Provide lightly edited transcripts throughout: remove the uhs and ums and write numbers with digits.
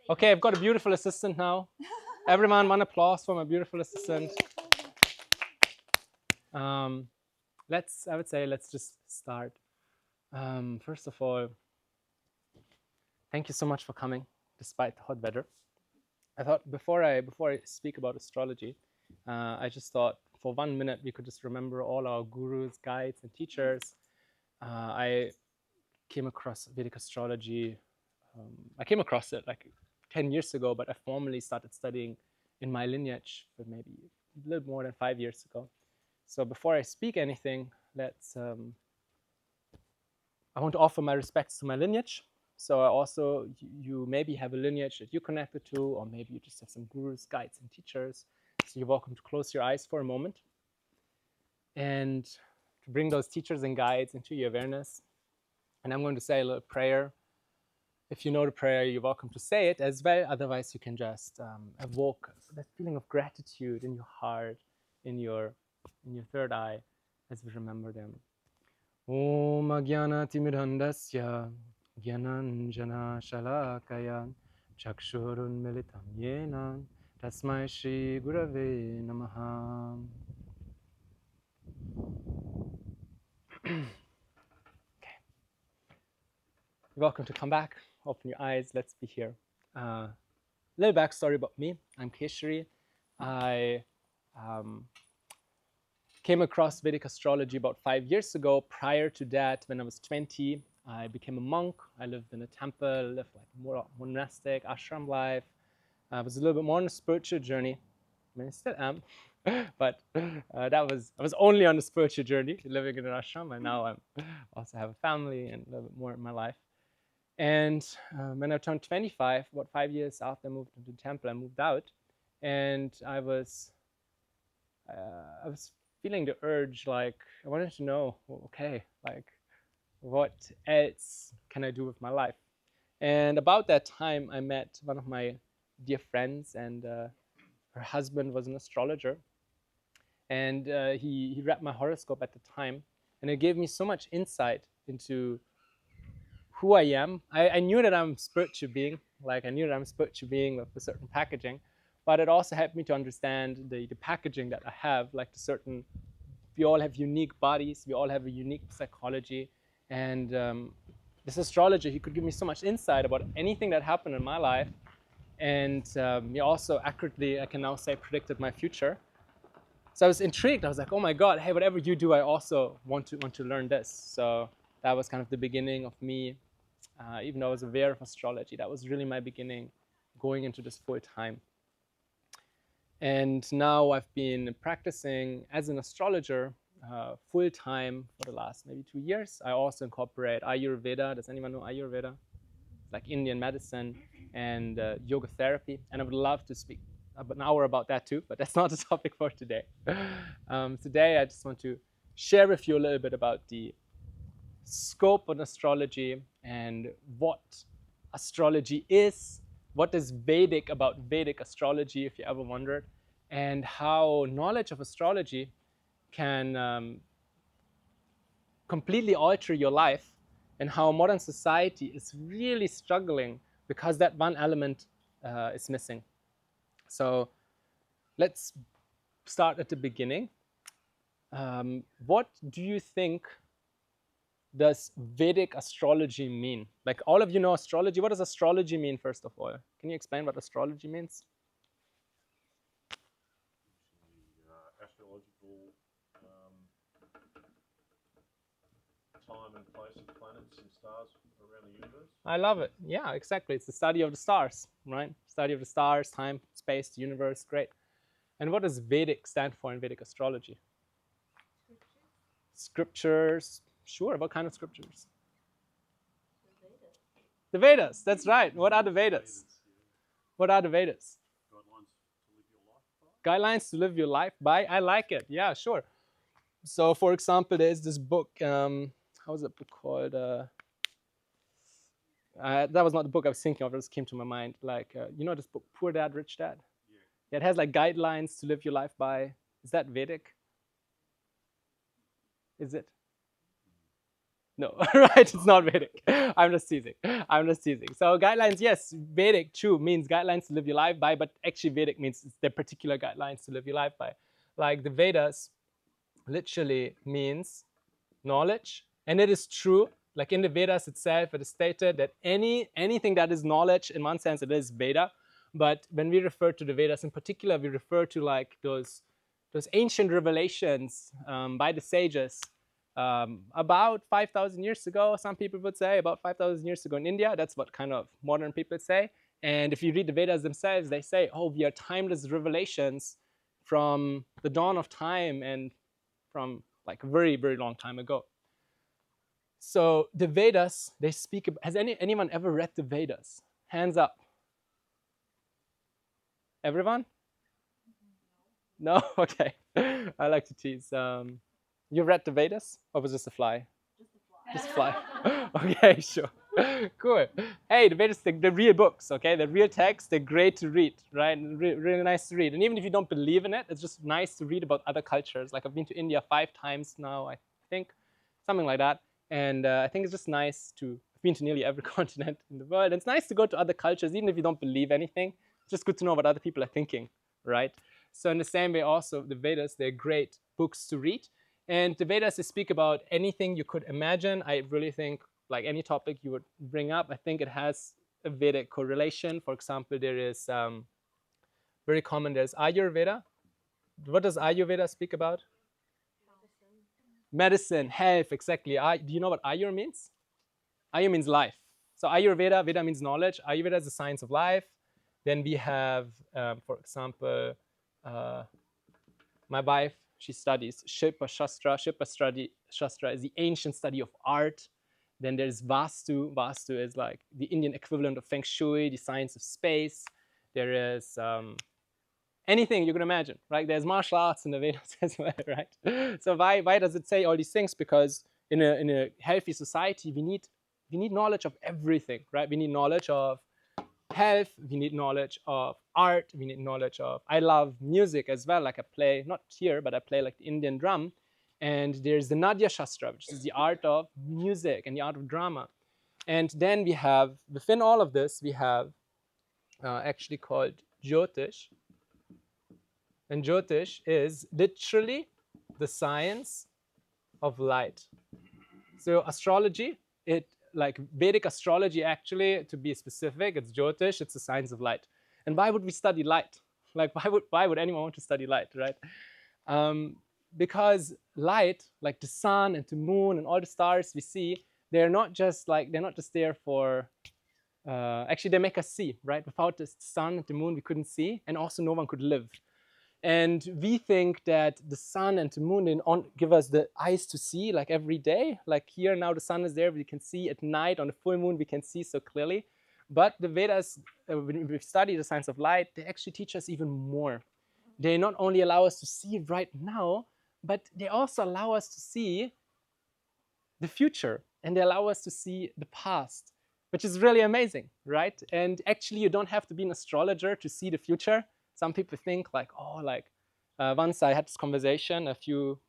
Okay, I've got a beautiful assistant now. Everyone, one applause for my beautiful assistant. I would say, let's just start. First of all, thank you so much for coming, despite the hot weather. I thought before I speak about astrology, I just thought for 1 minute we could just remember all our gurus, guides, and teachers. I came across Vedic astrology. I came across it like 10 years ago, but I formally started studying in my lineage for maybe a little more than 5 years ago. So before I speak anything, I want to offer my respects to my lineage. So I also, you maybe have a lineage that you're connected to, or maybe you just have some gurus, guides, and teachers. So you're welcome to close your eyes for a moment and to bring those teachers and guides into your awareness. And I'm going to say a little prayer. If you know the prayer, you're welcome to say it as well. Otherwise, you can just evoke that feeling of gratitude in your heart, in your third eye, as we remember them. Om Agyanatimirandasya Gyananjana Shalakaya Chakshurun Militam Yena Tasmai Shri Gurave Namaha. Okay. You're welcome to come back. Open your eyes. Let's be here. Little backstory about me. I'm Keshari. I came across Vedic astrology about 5 years ago. Prior to that, when I was 20, I became a monk. I lived in a temple, lived like more monastic ashram life. I was a little bit more on a spiritual journey. I mean, I still am, but I was only on a spiritual journey, living in an ashram, and now I also have a family and a little bit more in my life. And when I turned 25, about 5 years after I moved into the temple, I moved out, and I was feeling the urge, like I wanted to know, okay, like what else can I do with my life? And about that time, I met one of my dear friends, and her husband was an astrologer, and he read my horoscope at the time, and it gave me so much insight into who I am. I knew that I'm a spiritual being, like I knew that I'm a spiritual being with a certain packaging, but it also helped me to understand the packaging that I have, like the certain, we all have unique bodies, we all have a unique psychology, and this astrologer, he could give me so much insight about anything that happened in my life, and he also accurately, I can now say, predicted my future. So I was intrigued. I was like, oh my God, hey, whatever you do, I also want to learn this. So that was kind of the beginning of me, even though I was aware of astrology. That was really my beginning going into this full time. And now I've been practicing as an astrologer full time for the last maybe 2 years. I also incorporate Ayurveda. Does anyone know Ayurveda? It's like Indian medicine and yoga therapy. And I would love to speak an hour about that too, but that's not the topic for today. Today I just want to share with you a little bit about the scope of astrology and what astrology is, what is Vedic about Vedic astrology, if you ever wondered, and how knowledge of astrology can completely alter your life, and how modern society is really struggling because that one element is missing. So let's start at the beginning. What do you think does Vedic astrology mean? Like, all of you know astrology. What does astrology mean, first of all? Can you explain what astrology means? Astrological time and place of planets and stars around the universe. I love it. Yeah, exactly. It's the study of the stars, right? Study of the stars, time, space, the universe. Great. And what does Vedic stand for in Vedic astrology? Scriptures. Sure. What kind of scriptures? The Vedas. That's right. What are the Vedas? What are the Vedas? Guidelines to live your life by. I like it. Yeah, sure. So, for example, there's this book. How is that book called? That was not the book I was thinking of. It just came to my mind. Like, you know this book, Poor Dad, Rich Dad? Yeah. It has like guidelines to live your life by. Is that Vedic? Is it? No, right? It's not Vedic. I'm just teasing. I'm just teasing. So guidelines, yes, Vedic, true, means guidelines to live your life by, but actually Vedic means the particular guidelines to live your life by. Like the Vedas literally means knowledge, and it is true. Like in the Vedas itself, it is stated that anything that is knowledge, in one sense, it is Veda. But when we refer to the Vedas in particular, we refer to like those ancient revelations by the sages about 5,000 years ago. Some people would say about 5,000 years ago in India. That's what kind of modern people say. And if you read the Vedas themselves, they say, "Oh, we are timeless revelations from the dawn of time and from like a very, very long time ago." So the Vedas, they speak. Has anyone ever read the Vedas? Hands up. Everyone? No? Okay. I like to tease. You read the Vedas? Or was this a fly? Just fly. Okay, sure. Cool. Hey, the Vedas, the real books, okay? The real text, they're great to read, right? Really nice to read. And even if you don't believe in it, it's just nice to read about other cultures. Like I've been to India 5 times now, I think, something like that. And I think it's just nice to, I've been to nearly every continent in the world. And it's nice to go to other cultures, even if you don't believe anything. It's just good to know what other people are thinking, right? So in the same way also, the Vedas, they're great books to read. And the Vedas, they speak about anything you could imagine. I really think like any topic you would bring up, I think it has a Vedic correlation. For example, there is very common, there's Ayurveda. What does Ayurveda speak about? Medicine, health, exactly. Do you know what Ayur means? Ayur means life. So Ayurveda, Veda means knowledge. Ayurveda is the science of life. Then we have, for example, my wife, she studies Shilpa Shastra. Shastra is the ancient study of art. Then there's Vastu. Vastu is like the Indian equivalent of Feng Shui, the science of space. There is anything you can imagine, right? There's martial arts in the Vedas as well, right? So why does it say all these things? Because in a healthy society, we need knowledge of everything, right? We need knowledge of health, we need knowledge of art, we need knowledge of, I love music as well, like I play, not here, but I play like the Indian drum. And there's the Nadya Shastra, which is the art of music and the art of drama. And then we have, within all of this, we have actually called Jyotish. And Jyotish is literally the science of light. So astrology, it like Vedic astrology, actually, to be specific, it's Jyotish, it's the science of light. And why would we study light? Like why would anyone want to study light, right? Because light, like the sun and the moon and all the stars we see, they're not just there for actually they make us see, right? Without the sun and the moon we couldn't see, and also no one could live. And we think that the sun and the moon give us the eyes to see, like every day. Like here now the sun is there, we can see at night. On the full moon we can see so clearly. But the Vedas, when we study the science of light, they actually teach us even more. They not only allow us to see right now, but they also allow us to see the future, and they allow us to see the past, which is really amazing, right? And actually, you don't have to be an astrologer to see the future. Some people think like, oh, like once I had this conversation a few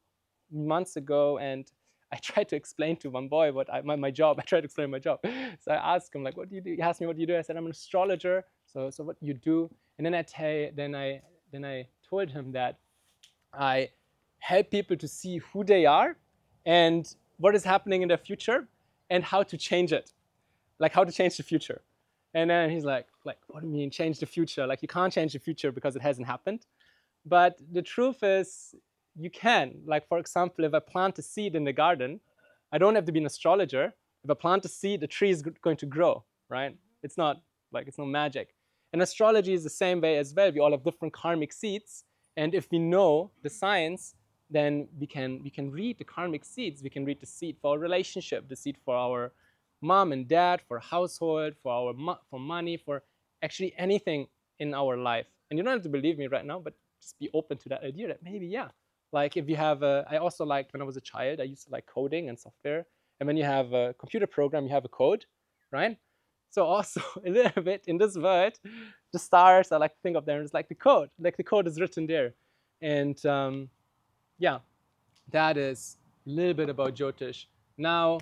months ago, and I tried to explain to one boy what my job. I tried to explain my job. So I asked him like, "What do you do?" He asked me, "What do you do?" I said, "I'm an astrologer." So what do you do? And then I told him that I help people to see who they are and what is happening in their future and how to change it, like how to change the future. And then he's like, what do you mean change the future? Like you can't change the future because it hasn't happened. But the truth is, you can. Like for example, if I plant a seed in the garden, I don't have to be an astrologer. If I plant a seed, the tree is going to grow, right? It's not magic. And astrology is the same way as well. We all have different karmic seeds, and if we know the science, then we can read the karmic seeds. We can read the seed for our relationship, the seed for our mom and dad, for household, for money, for actually anything in our life. And you don't have to believe me right now, but just be open to that idea that maybe, yeah. Like if you have I also liked when I was a child, I used to like coding and software. And when you have a computer program, you have a code, right? So also a little bit in this world, the stars, I like to think of them as like the code. Like the code is written there. And yeah, that is a little bit about Jyotish. Now,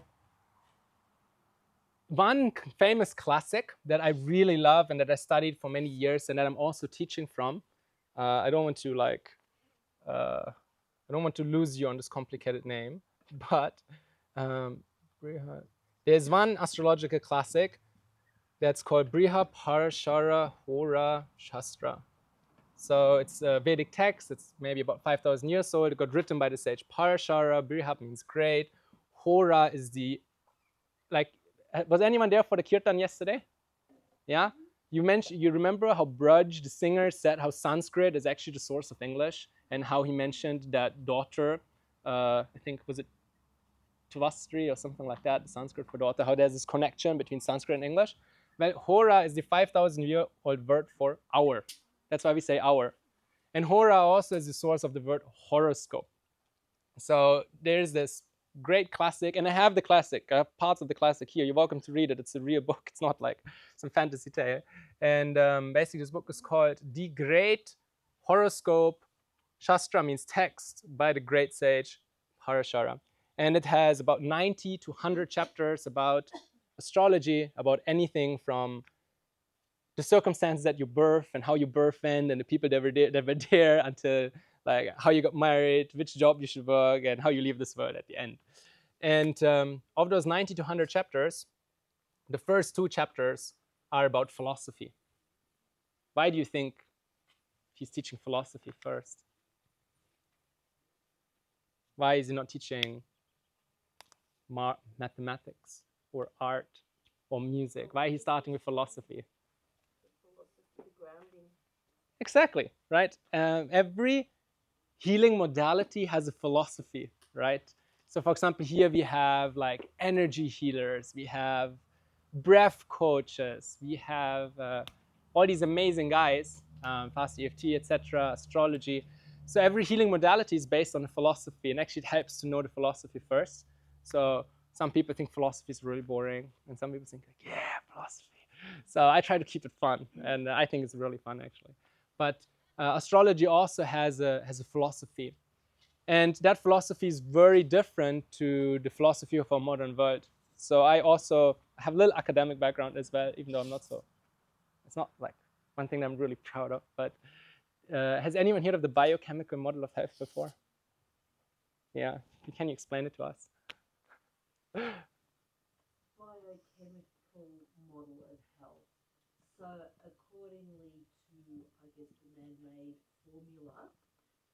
one famous classic that I really love and that I studied for many years and that I'm also teaching from. I don't want to lose you on this complicated name, but um, there's one astrological classic that's called Briha Parashara Hora Shastra. So it's a Vedic text. It's maybe about 5,000 years old. It got written by the sage Parashara. Briha means great. Hora is the, like, was anyone there for the kirtan yesterday? Yeah? You remember how Braj, the singer, said how Sanskrit is actually the source of English and how he mentioned that daughter, I think, was it Tvastri or something like that, the Sanskrit for daughter, how there's this connection between Sanskrit and English. Well, Hora is the 5,000-year-old word for hour. That's why we say hour. And Hora also is the source of the word horoscope. So there's this great classic, and I have the classic. I have parts of the classic here. You're welcome to read it. It's a real book. It's not like some fantasy tale. And basically, this book is called The Great Horoscope. Shastra means text by the great sage Parashara. And it has about 90 to 100 chapters about astrology, about anything from the circumstances at your birth and how your birth ended and the people that were there until like how you got married, which job you should work, and how you leave this world at the end. And of those 90 to 100 chapters, the first 2 chapters are about philosophy. Why do you think he's teaching philosophy first? Why is he not teaching mathematics or art or music? Why is he starting with philosophy? Exactly, right? Every healing modality has a philosophy, right? So for example, here we have like energy healers, we have breath coaches, we have all these amazing guys, fast EFT, etc., astrology. So every healing modality is based on a philosophy, and actually it helps to know the philosophy first. So some people think philosophy is really boring, and some people think, like, yeah, philosophy. So I try to keep it fun, and I think it's really fun actually. But astrology also has a philosophy, and that philosophy is very different to the philosophy of our modern world. So I also have a little academic background as well, even though I'm not so. It's not like one thing that I'm really proud of. But has anyone heard of the biochemical model of health before? Yeah, can you explain it to us? Biochemical model of health. So accordingly to, I guess, the man-made formula,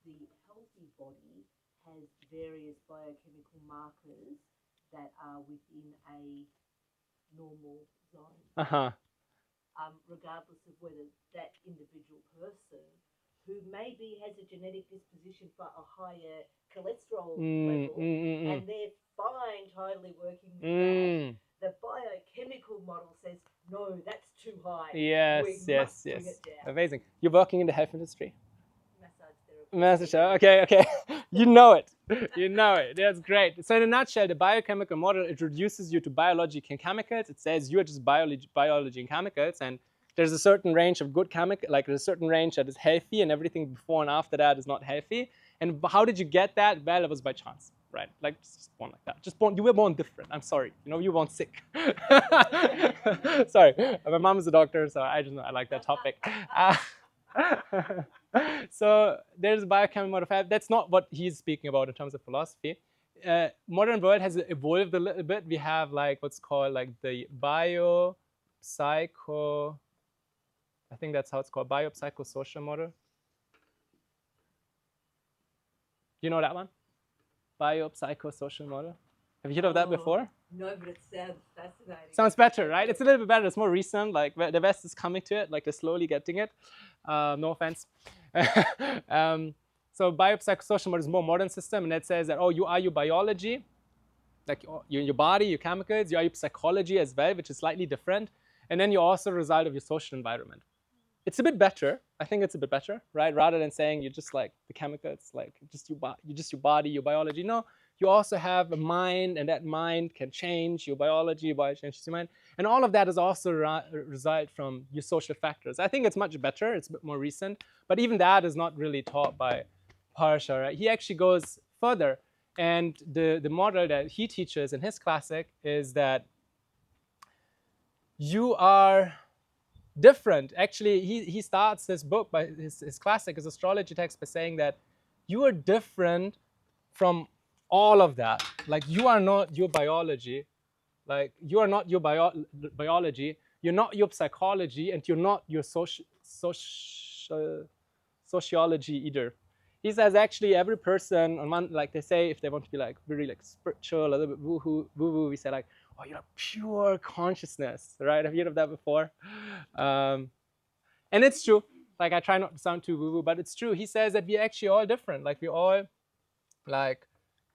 the healthy body has various biochemical markers that are within a normal zone. Regardless of whether that individual person who maybe has a genetic disposition for a higher cholesterol level, and they're fine totally working with that. The biochemical model says, no, that's too high. Yes, we must bring it down. Amazing. You're working in the health industry? Massage therapy. Okay. You know it. You know it. That's great. So in a nutshell, the biochemical model, it reduces you to biology and chemicals. It says you are just biology and chemicals, and there's a certain range of good chemical, like there's a certain range that is healthy, and everything before and after that is not healthy. And how did you get that? Well, it was by chance, right? Like just born like that. Just born. You were born different. I'm sorry. You know, you were born sick. Sorry. My mom is a doctor, so I like that topic. So there's biochemical model of health. That's not what he's speaking about in terms of philosophy. Modern world has evolved a little bit. We have like what's called like the biopsycho. I think that's how it's called, biopsychosocial model. Do you know that one? Biopsychosocial model. Have you heard of that before? No, but it sounds fascinating. Sounds better, right? It's a little bit better. It's more recent. Like the West is coming to it. Like they're slowly getting it. No offense. So biopsychosocial model is a more modern system, and it says that you are your biology, like your body, your chemicals. You are your psychology as well, which is slightly different, and then you're also a result of your social environment. It's a bit better. I think it's a bit better, right? Rather than saying you're just like the chemicals, like you're just your body, your biology. No, you also have a mind, and that mind can change your biology. Your body changes your mind, and all of that is also result from your social factors. I think it's much better. It's a bit more recent, but even that is not really taught by Parsha. Right? He actually goes further, and the model that he teaches in his classic is that you are different. Actually, he starts his book by his classic, his astrology text, by saying that you are different from all of that. Like, you are not your biology. Like, you are not your biology. You're not your psychology, and you're not your sociology either. He says actually every person on one, like they say, if they want to be like very like spiritual, a little bit woo-woo, we say like, oh, you're pure consciousness, right? Have you heard of that before? And it's true. Like, I try not to sound too woo-woo, but it's true. He says that we're actually all different. Like, we all, like,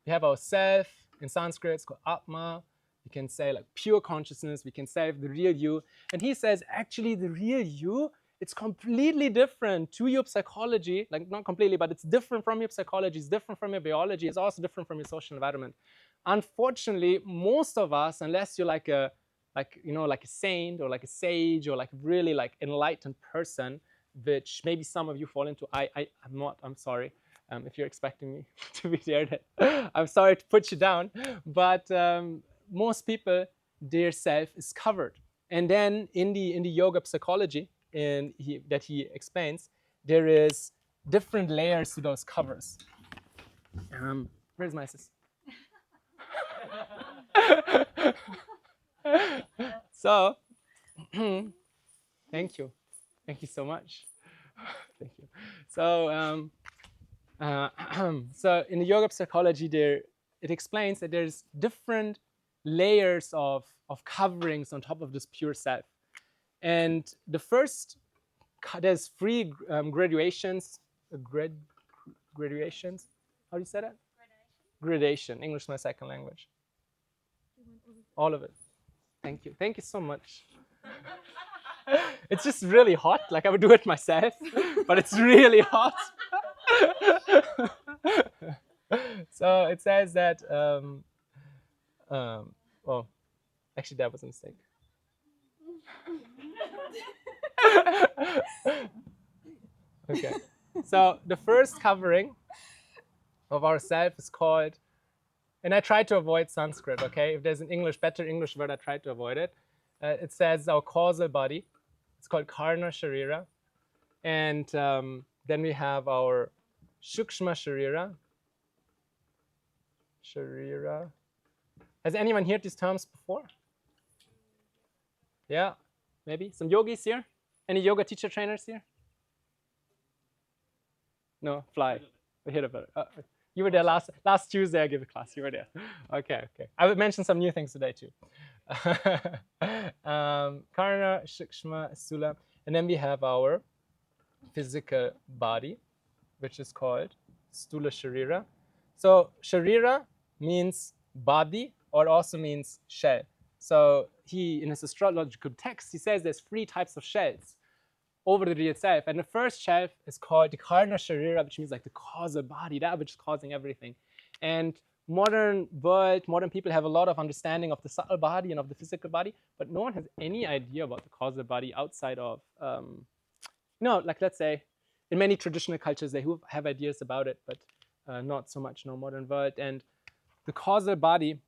we have our self. In Sanskrit, it's called Atma. We can say like pure consciousness. We can say the real you. And he says actually the real you, it's completely different to your psychology. Like, not completely, but it's different from your psychology. It's different from your biology. It's also different from your social environment. Unfortunately, most of us, unless you're like a like a saint or like a sage or like really like enlightened person, which maybe some of you fall into. I'm not. I'm sorry. If you're expecting me to be there, I'm sorry to put you down. But most people, their self is covered. And then in the yoga psychology, that he explains, there is different layers to those covers. Where's my sis? So, thank you so much. Thank you. So, so in the yoga psychology, it explains that there's different layers of coverings on top of this pure self. And the first, there's three graduations. Graduations. How do you say that? Gradation. English is my second language. All of it. Thank you. Thank you so much. It's just really hot. Like, I would do it myself, but it's really hot. So it says that, well, actually that was a mistake. Okay. So the first covering of ourself is called, and I try to avoid Sanskrit, okay? If there's an better English word, I try to avoid it. It says our causal body. It's called Karna Sharira. And then we have our Shukshma Sharira. Sharira. Has anyone heard these terms before? Yeah, maybe? Some yogis here? Any yoga teacher trainers here? No, fly. We heard about it. You were there last Tuesday. I gave a class. You were there. Okay. I would mention some new things today too. Karna, Shukshma, Sula, and then we have our physical body, which is called Stula Sharira. So Sharira means body, or also means shell. So he, in his astrological text, he says there's 3 types of shells over the real self. And the first shelf is called the Karna Sharira, which means like the causal body, that which is causing everything. And modern people have a lot of understanding of the subtle body and of the physical body, but no one has any idea about the causal body outside of, like, let's say, in many traditional cultures, they have ideas about it, but not so much in our modern world. And the causal body,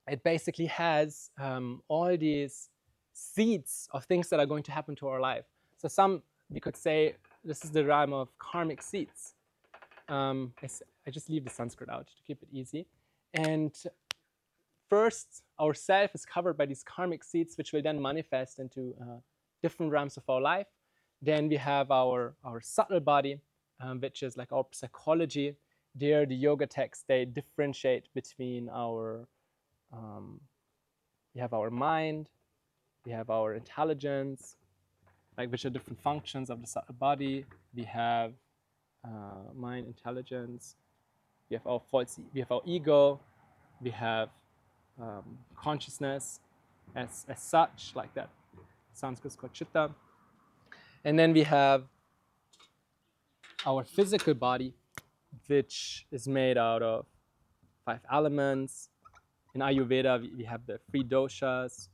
it basically has all these seeds of things that are going to happen to our life. So some, we could say, this is the realm of karmic seeds. I just leave the Sanskrit out to keep it easy. And first, our self is covered by these karmic seeds, which will then manifest into different realms of our life. Then we have our subtle body, which is like our psychology. There, the yoga texts, they differentiate between our, we have our mind, we have our intelligence, like, which are different functions of the subtle body. We have mind, intelligence. We have our ego. We have consciousness as such, like that. Sanskrit is called chitta. And then we have our physical body, which is made out of 5 elements. In Ayurveda, we have the 3 doshas.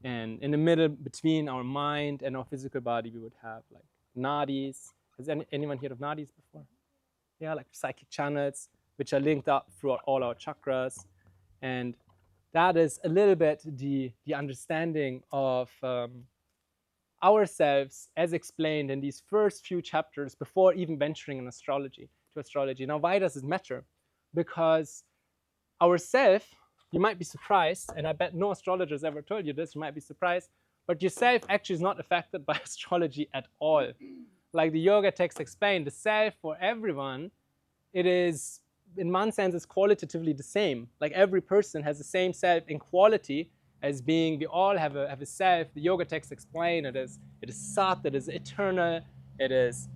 And in the middle, between our mind and our physical body, we would have like nadis. Has anyone heard of nadis before? Yeah, like psychic channels, which are linked up throughout all our chakras. And that is a little bit the understanding of ourselves as explained in these first few chapters before even venturing to astrology. Now, why does it matter? Because ourself, you might be surprised, and I bet no astrologers ever told you this, you might be surprised, but yourself actually is not affected by astrology at all. Like the yoga text explained, the self for everyone, it is, in one sense, it's qualitatively the same. Like every person has the same self in quality as being, we all have a self. The yoga text explain it is sat, it is eternal, it is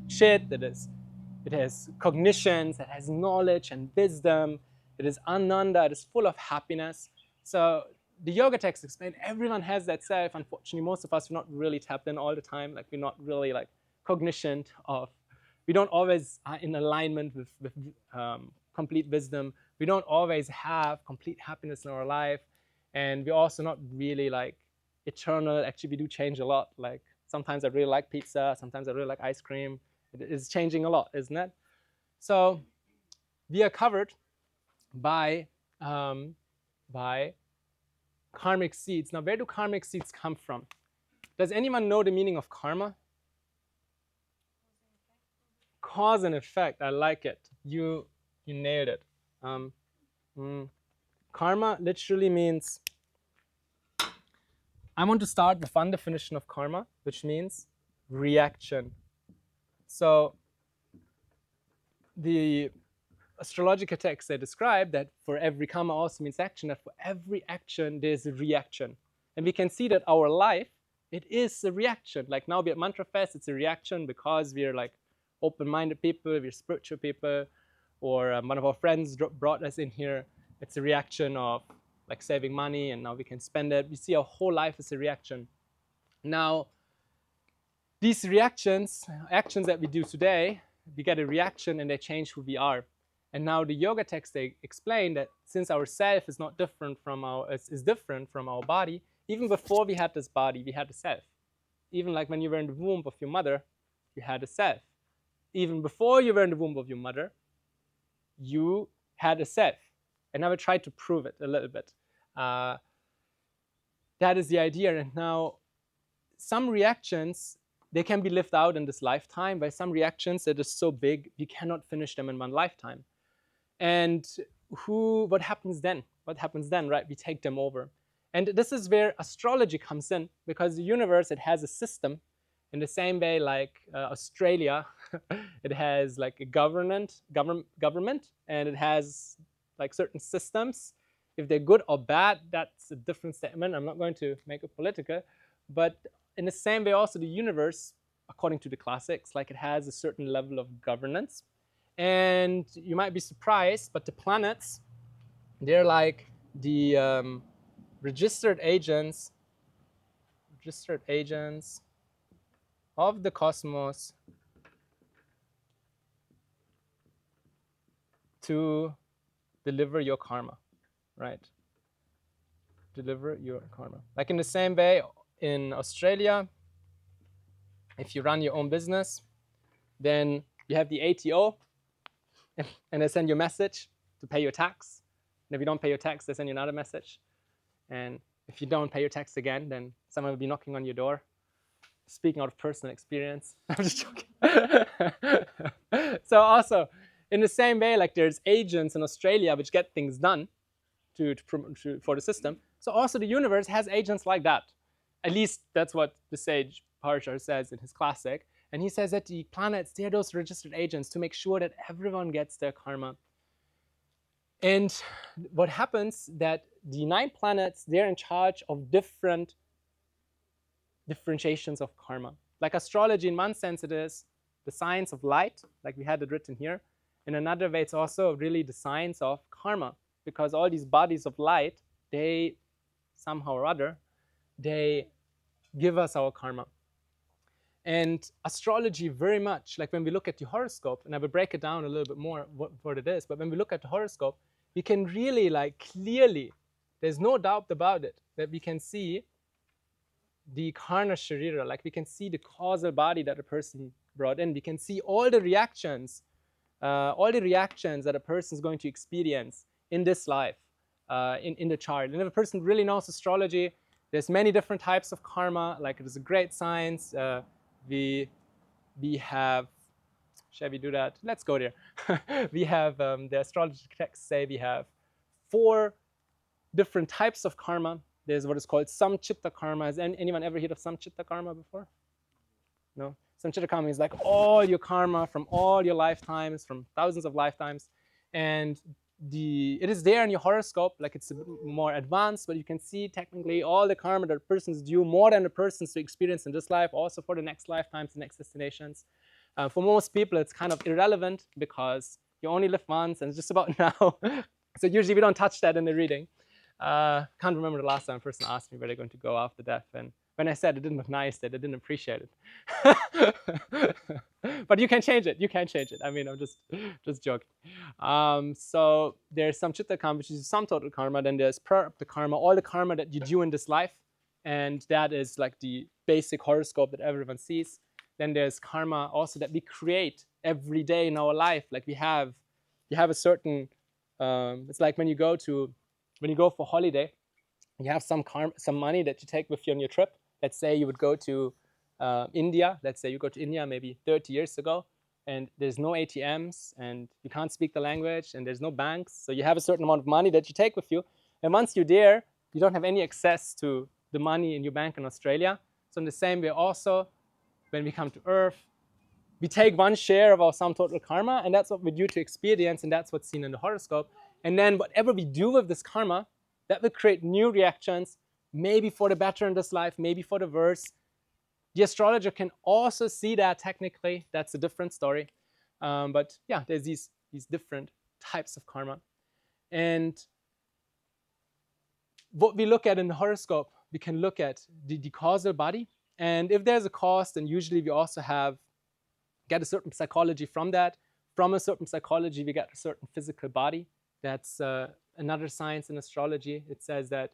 chit, it has cognitions, it has knowledge and wisdom, it is ananda, it is full of happiness. So the yoga text explain everyone has that self. Unfortunately, most of us are not really tapped in all the time. Like we're not really like cognition of, we don't always are in alignment with complete wisdom. We don't always have complete happiness in our life, and we're also not really like eternal. Actually, we do change a lot. Like sometimes I really like pizza, sometimes I really like ice cream. It is changing a lot, isn't it? So we are covered by karmic seeds. Now, where do karmic seeds come from? Does anyone know the meaning of karma? Cause and effect. I like it. You nailed it. Karma literally means, I want to start with one definition of karma, which means reaction. So the astrological texts, they describe that for every karma also means action, that for every action there's a reaction. And we can see that our life, it is a reaction. Like now we're at Mantra Fest, it's a reaction because we're like open-minded people, we're spiritual people, or one of our friends brought us in here. It's a reaction of like saving money, and now we can spend it. We see our whole life as a reaction. Now, these reactions, actions that we do today, we get a reaction and they change who we are. And now the yoga text, they explain that since our self is not different from is different from our body, even before we had this body, we had a self. Even like when you were in the womb of your mother, you had a self. Even before you were in the womb of your mother, you had a self. And I will try to prove it a little bit. That is the idea. And now some reactions, they can be lived out in this lifetime. By some reactions that are so big, we cannot finish them in one lifetime. And what happens then? What happens then, right? We take them over. And this is where astrology comes in, because the universe, it has a system in the same way like Australia, it has like a government, and it has like certain systems. If they're good or bad, that's a different statement. I'm not going to make it political. But in the same way also the universe, according to the classics, like it has a certain level of governance. And you might be surprised, but the planets, they're like the registered agents of the cosmos to deliver your karma, right? Deliver your karma. Like in the same way, in Australia, if you run your own business, then you have the ATO, and they send you a message to pay your tax. And if you don't pay your tax, they send you another message. And if you don't pay your tax again, then someone will be knocking on your door. Speaking out of personal experience. I'm just joking. So also, in the same way, like there's agents in Australia which get things done for the system. So also the universe has agents like that. At least that's what the sage Parshar says in his classic. And he says that the planets, they're those registered agents to make sure that everyone gets their karma. And what happens that the 9 planets, they're in charge of different differentiations of karma. Like astrology, in one sense, it is the science of light, like we had it written here. In another way, it's also really the science of karma, because all these bodies of light, they somehow or other, they give us our karma. And astrology very much, like when we look at the horoscope, and I will break it down a little bit more what it is, but when we look at the horoscope, we can really like clearly, there's no doubt about it, that we can see the karna sharira, like we can see the causal body that a person brought in. We can see all the reactions that a person is going to experience in this life. in the chart. And if a person really knows astrology, there's many different types of karma. Like, it is a great science. We have, shall we do that? Let's go there. We have, the astrology texts say we have 4 different types of karma. There's what is called samchitta karma. Has anyone ever heard of samchitta karma before? No? Samchitta karma is like all your karma from all your lifetimes, from thousands of lifetimes. And it is there in your horoscope, like it's a bit more advanced, but you can see technically all the karma that a person's due, more than the person's to experience in this life, also for the next lifetimes, the next destinations. For most people, it's kind of irrelevant because you only live once and it's just about now. So usually we don't touch that in the reading. Can't remember the last time a person asked me where they're going to go after death, and when I said it didn't look nice, that they didn't appreciate it. But you can change it. You can change it. I mean, I'm just joking. So there's some chitta karma, which is some total karma. Then there's prarabdha karma, all the karma that you do in this life, and that is like the basic horoscope that everyone sees. Then there's karma also that we create every day in our life. Like you have a certain. It's like when you go for holiday, you have some money that you take with you on your trip. Let's say you would go to India. Let's say you go to India maybe 30 years ago, and there's no ATMs, and you can't speak the language, and there's no banks. So you have a certain amount of money that you take with you. And once you're there, you don't have any access to the money in your bank in Australia. So in the same way also, when we come to Earth, we take one share of our sum total karma, and that's what we do to experience, and that's what's seen in the horoscope. And then whatever we do with this karma, that will create new reactions, maybe for the better in this life, maybe for the worse. The astrologer can also see that technically. That's a different story. But yeah, there's these different types of karma. And what we look at in the horoscope, we can look at the causal body. And if there's a cause, then usually we also get a certain psychology from that. From a certain psychology, we get a certain physical body. That's another science in astrology. It says that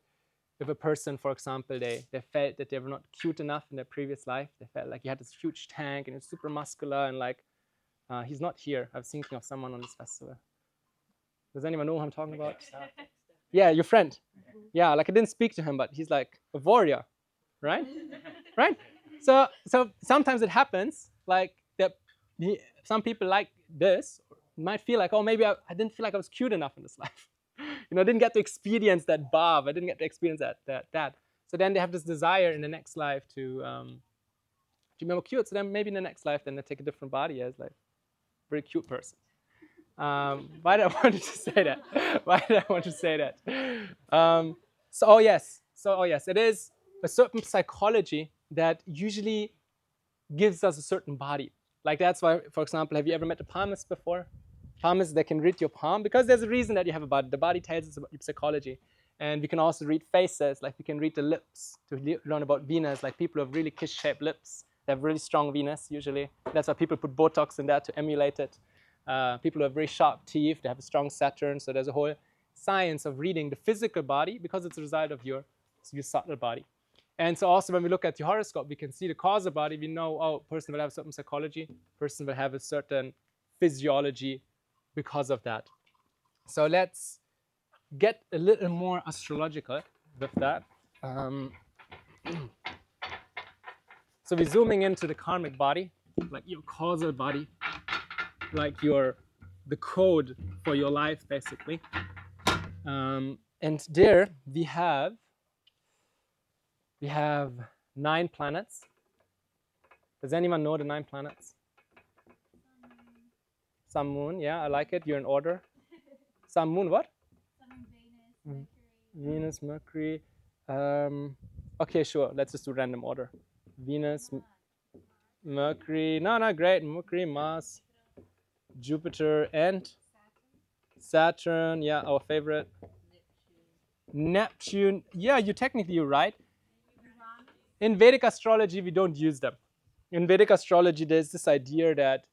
if a person, for example, they felt that they were not cute enough in their previous life, they felt like he had this huge tank and it's super muscular, and like, he's not here. I was thinking of someone on this festival. Does anyone know who I'm talking about? Yeah, your friend. Yeah, like I didn't speak to him, but he's like a warrior, right? Right? So sometimes it happens, like that some people like this might feel like, oh, maybe I didn't feel like I was cute enough in this life. I didn't get to experience that bob. I didn't get to experience that. So then they have this desire in the next life to be more cute. So then maybe in the next life, then they take a different body as like a very cute person. Why did I want to say that? Why did I want to say that? Oh yes, it is a certain psychology that usually gives us a certain body. Like that's why, for example, have you ever met a palmist before? Palmists, they can read your palm because there's a reason that you have a body. The body tells us about your psychology. And we can also read faces, like we can read the lips to learn about Venus. Like people who have really kiss-shaped lips, they have really strong Venus usually. That's why people put Botox in that to emulate it. People who have very sharp teeth, they have a strong Saturn. So there's a whole science of reading the physical body because it's a result of your subtle body. And so also when we look at the horoscope, we can see the causal body. We know, oh, person will have a certain psychology, person will have a certain physiology because of that. So let's get a little more astrological with that. So we're zooming into the karmic body, like your causal body, like the code for your life, basically. And there we have 9 planets. Does anyone know the 9 planets? Sun, Moon, yeah, I like it. You're in order. Sun, Moon, what? Sun, Venus, Mercury. Okay, sure. Let's just do random order. Venus, Mercury. No, great. Mercury, Mars, Jupiter, and Saturn. Yeah, our favorite. Neptune. Yeah, you're right. In Vedic astrology, we don't use them. In Vedic astrology, there's this idea that,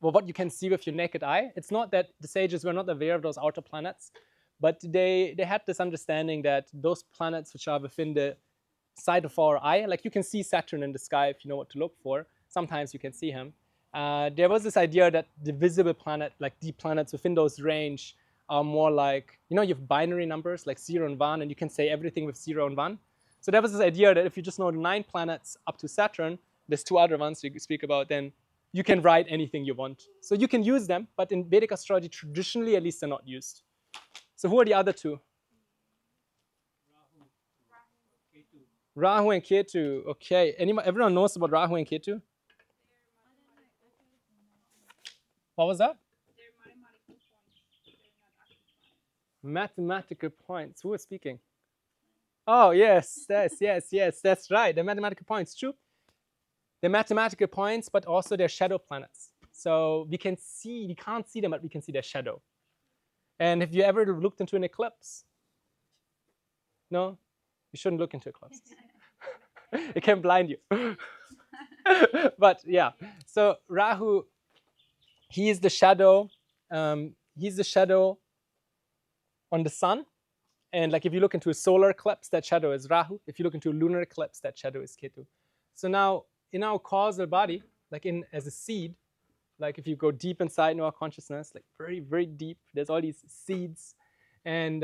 well, what you can see with your naked eye, it's not that the sages were not aware of those outer planets, but they had this understanding that those planets which are within the sight of our eye, like you can see Saturn in the sky if you know what to look for. Sometimes you can see him. There was this idea that the visible planet, like the planets within those range, are more like, you have binary numbers like 0 and 1, and you can say everything with 0 and 1. So there was this idea that if you just know the 9 planets up to Saturn, there's 2 other ones you speak about, then you can write anything you want. So you can use them, but in Vedic astrology, traditionally, at least, they're not used. So who are the other 2? Rahu and Ketu. Okay. Everyone knows about Rahu and Ketu? What was that? Mathematical points. Who is speaking? Oh, yes, that's right. The mathematical points, true. They're mathematical points, but also they're shadow planets. So we can't see them, but we can see their shadow. And have you ever looked into an eclipse? No? You shouldn't look into eclipses. It can blind you. But yeah, so Rahu, he is the shadow. He's the shadow on the sun. And like if you look into a solar eclipse, that shadow is Rahu. If you look into a lunar eclipse, that shadow is Ketu. So now in our causal body, like as a seed, like if you go deep inside in our consciousness, like very, very deep, there's all these seeds. And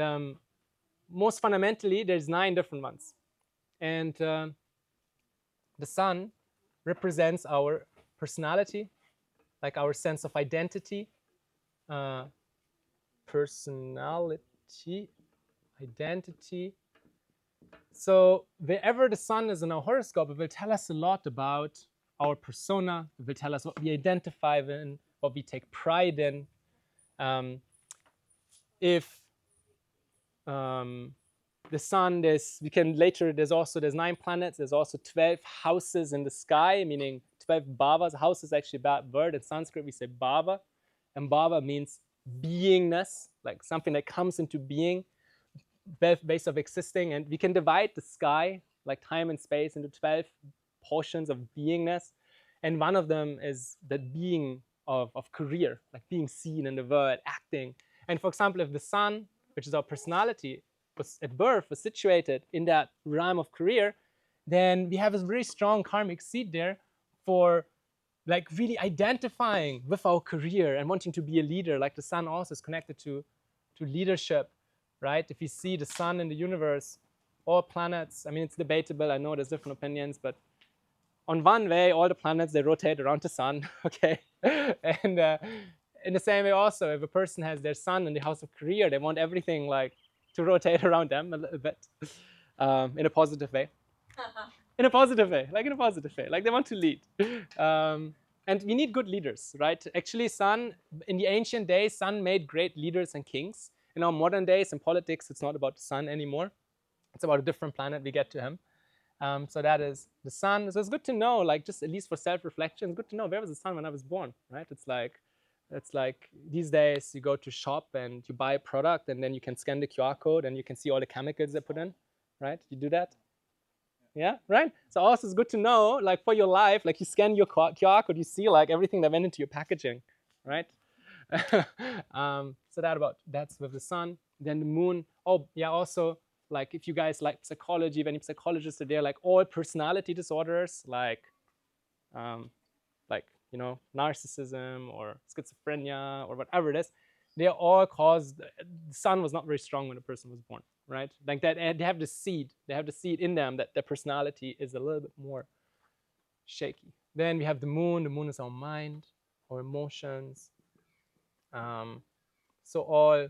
most fundamentally, there's 9 different ones. And the sun represents our personality, like our sense of identity, identity. So wherever the sun is in our horoscope, it will tell us a lot about our persona. It will tell us what we identify in, what we take pride in. If the sun, there's 9 planets. There's also 12 houses in the sky, meaning 12 bhavas. House is actually a bad word. In Sanskrit, we say bhava. And bhava means beingness, like something that comes into being, base of existing. And we can divide the sky, like time and space, into 12 portions of beingness. And one of them is the being of career, like being seen in the world, acting. And for example, if the sun, which is our personality, was at birth, was situated in that realm of career, then we have a very strong karmic seed there for like really identifying with our career and wanting to be a leader. Like the sun also is connected to leadership, right? If you see the sun in the universe, all planets, I mean, it's debatable. I know there's different opinions, but on one way, all the planets, they rotate around the sun, okay? And in the same way also, if a person has their sun in the house of career, they want everything like to rotate around them a little bit in a positive way. In a positive way, like they want to lead. And we need good leaders, right? Actually, sun, in the ancient days, sun made great leaders and kings. In our modern days, in politics, it's not about the sun anymore. It's about a different planet. We get to him. So that is the sun. So it's good to know, like just at least for self-reflection, it's good to know where was the sun when I was born, right? It's like these days you go to shop and you buy a product and then you can scan the QR code and you can see all the chemicals they put in, right? You do that? Yeah, right? So also it's good to know, like for your life, like you scan your QR code, you see like everything that went into your packaging, right? So that's with the sun. Then the moon. Oh, yeah, also, like if you guys like psychology, if any psychologists are there, like all personality disorders, like narcissism or schizophrenia or whatever it is, they are all caused, the sun was not very strong when a person was born, right? Like that, they have the seed in them that their personality is a little bit more shaky. Then we have the moon is our mind, our emotions. So all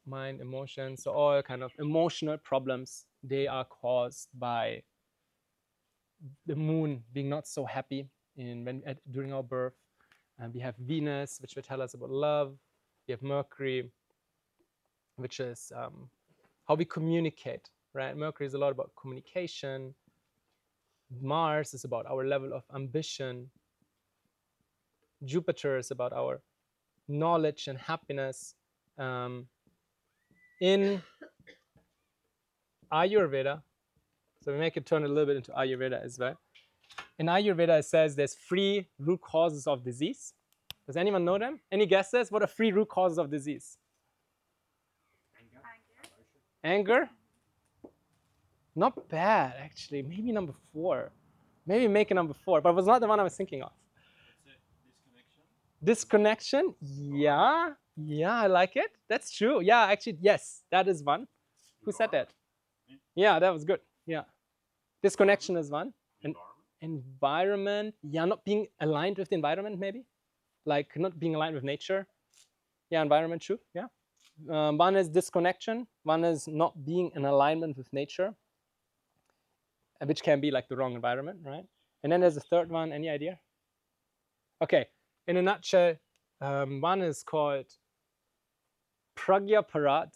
mind, emotions, so all kind of emotional problems, they are caused by the moon being not so happy during our birth. And we have Venus, which will tell us about love. We have Mercury, which is how we communicate, right? Mercury is a lot about communication. Mars is about our level of ambition. Jupiter is about our knowledge and happiness. In Ayurveda, so we make it turn a little bit into Ayurveda as well. In Ayurveda, it says there's 3 root causes of disease. Does anyone know them? Any guesses? What are 3 root causes of disease? Anger? Not bad, actually. Maybe number 4. Maybe make it number 4, but it was not the one I was thinking of. Disconnection? Disconnection? Yeah. Yeah, I like it. That's true. Yeah, actually, yes, that is one. Who said that? Yeah, that was good. Yeah. Disconnection is one. And environment. Yeah, not being aligned with the environment, maybe. Like not being aligned with nature. Yeah, environment, true. Yeah. One is disconnection. One is not being in alignment with nature, which can be like the wrong environment, right? And then there's a third one. Any idea? Okay. In a nutshell, one is called Pragya Parad.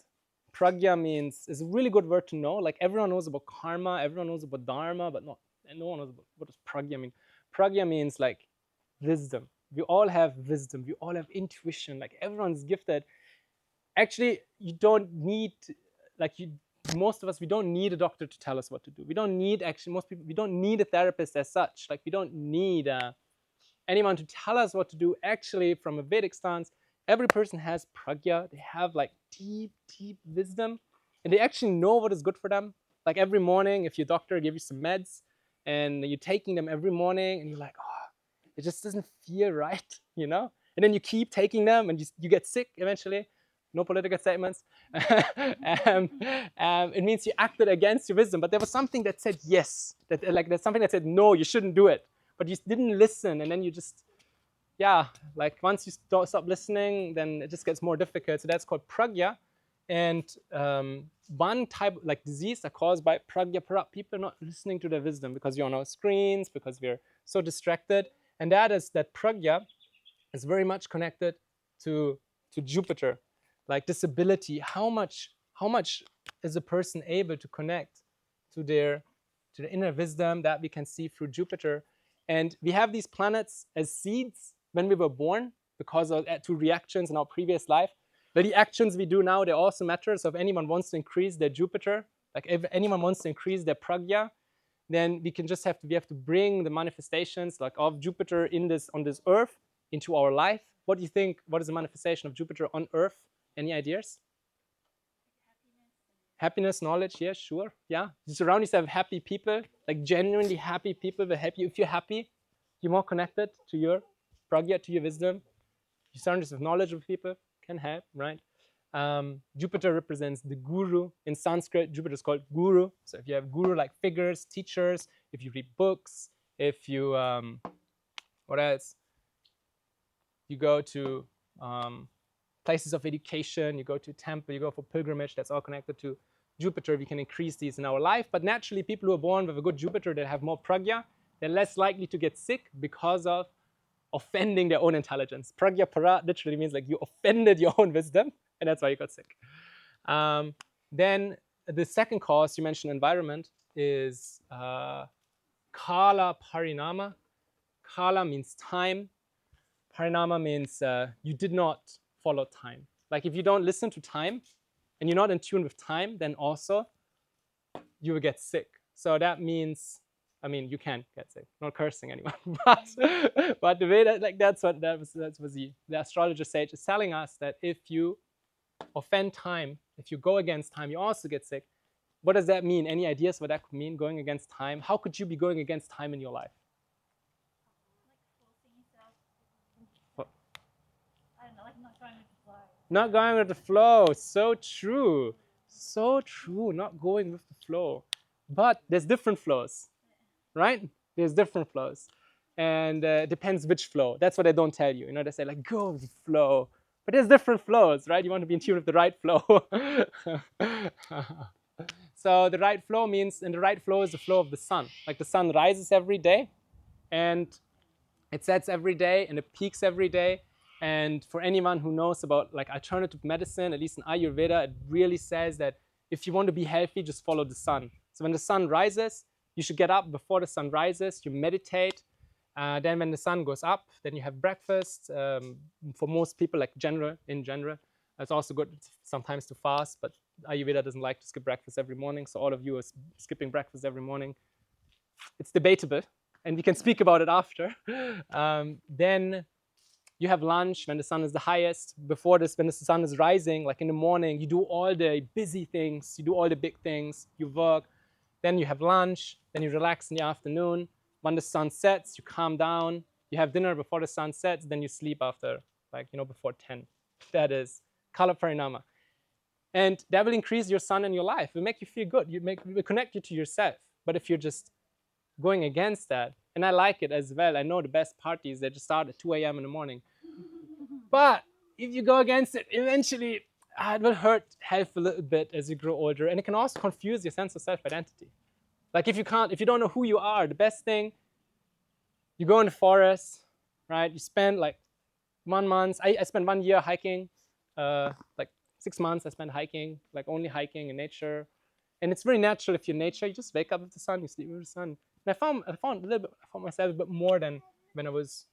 Pragya means, is a really good word to know. Like everyone knows about karma, everyone knows about dharma, but no one knows about what does pragya mean. Pragya means like wisdom. We all have wisdom. We all have intuition. Like everyone's gifted. Actually, you don't need, like you, most of us, we don't need a doctor to tell us what to do. We don't need, actually, most people, we don't need a therapist as such. Like we don't need anyone to tell us what to do. Actually, from a Vedic stance, every person has pragya. They have like deep, deep wisdom, and they actually know what is good for them. Like every morning, if your doctor gives you some meds, and you're taking them every morning, and you're like, oh, it just doesn't feel right, you know? And then you keep taking them, and you get sick eventually. No political statements. It means you acted against your wisdom, but there was something that said yes. That like there's something that said no, you shouldn't do it, but you didn't listen, and then you just, yeah, like once you stop listening, then it just gets more difficult. So that's called pragya. And one type, like disease, are caused by pragya para, people not listening to their wisdom because you're on our screens, because we're so distracted. And that is that pragya is very much connected to Jupiter, like this ability. How much is a person able to connect to their inner wisdom that we can see through Jupiter? And we have these planets as seeds when we were born because of two reactions in our previous life. But the actions we do now, they also matter. So if anyone wants to increase their Jupiter, like if anyone wants to increase their pragya, then we have to bring the manifestations like of Jupiter on this earth into our life. What do you think? What is the manifestation of Jupiter on earth? Any ideas? Happiness, knowledge, yeah, sure. Yeah. You surround yourself with happy people, like genuinely happy people. If you're happy, you're more connected to your pragya, to your wisdom. You surround yourself with knowledgeable people, can help, right? Jupiter represents the guru. In Sanskrit, Jupiter is called guru. So if you have guru-like figures, teachers, if you read books, if you, what else? You go to places of education, you go to a temple, you go for pilgrimage, that's all connected to Jupiter. We can increase these in our life. But naturally, people who are born with a good Jupiter that have more pragya, they're less likely to get sick because of offending their own intelligence. Pragya para literally means like you offended your own wisdom, and that's why you got sick. Then the second cause, you mentioned environment, is kala parinama. Kala means time. Parinama means you did not follow time. Like if you don't listen to time and you're not in tune with time, then also you will get sick. So that means, I mean, you can get sick. Not cursing anyone, but the way that, like that's what the astrologer sage is telling us, that if you offend time, if you go against time, you also get sick. What does that mean? Any ideas what that could mean? Going against time? How could you be going against time in your life? I don't know, like not going with the flow. Not going with the flow. So true. So true. Not going with the flow. But there's different flows, right? There's different flows. And it depends which flow. That's what they don't tell you. You know, they say like, go with the flow. But there's different flows, right? You want to be in tune with the right flow. So the right flow means, and the right flow is the flow of the sun. Like the sun rises every day, and it sets every day, and it peaks every day. And for anyone who knows about like alternative medicine, at least in Ayurveda, it really says that if you want to be healthy, just follow the sun. So when the sun rises, you should get up before the sun rises. You meditate. Then when the sun goes up, then you have breakfast. For most people, like in general, it's also good sometimes to fast, but Ayurveda doesn't like to skip breakfast every morning. So all of you are skipping breakfast every morning. It's debatable, and we can speak about it after. Then you have lunch when the sun is the highest. Before this, when the sun is rising, like in the morning, you do all the busy things, you do all the big things, you work. Then you have lunch, then you relax in the afternoon. When the sun sets, you calm down. You have dinner before the sun sets, then you sleep after, like, before 10. That is Kala Parinama. And that will increase your sun in your life. It will make you feel good. It will connect you to yourself. But if you're just going against that, and I like it as well. I know the best parties, they just start at 2 a.m. in the morning. But if you go against it, eventually it will hurt health a little bit as you grow older. And it can also confuse your sense of self-identity. Like if you don't know who you are, the best thing, you go in the forest, right? You spend like 1 month. I spent 1 year hiking, like 6 months I spent hiking, like only hiking in nature. And it's very natural if you're in nature, you just wake up with the sun, you sleep with the sun. And I found myself a bit more than when I was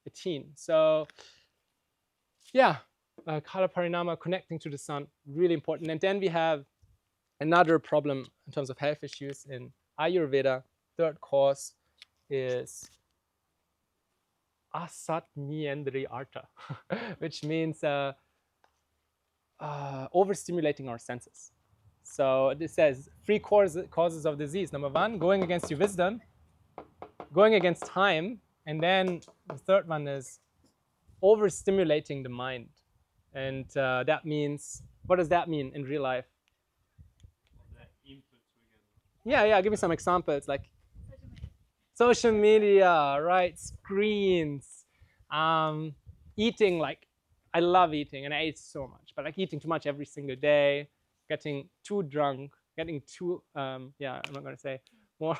a teen. So yeah, Kala Parinama, connecting to the sun, really important. And then we have another problem in terms of health issues in Ayurveda. Third cause is Asat Niendri Arta, which means overstimulating our senses. So this says 3 causes of disease. Number 1, going against your wisdom, going against time, and then the third one is overstimulating the mind. And that means, what does that mean in real life? The inputs we get. Yeah, give me some examples, like social media, right? Screens, eating. Like, I love eating, and I ate so much, but like eating too much every single day, getting too drunk, getting too, yeah, I'm not gonna say more.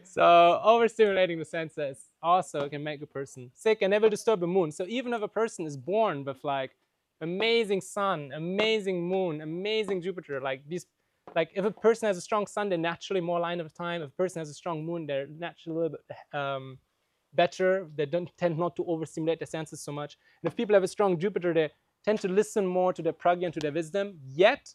So overstimulating the senses also can make a person sick, and they will disturb the moon. So even if a person is born with like amazing sun, amazing moon, amazing Jupiter, like these, like if a person has a strong sun, they're naturally more line of time. If a person has a strong moon, they're naturally a little bit better. They don't tend not to overstimulate their senses so much. And if people have a strong Jupiter, they tend to listen more to their pragya and to their wisdom. Yet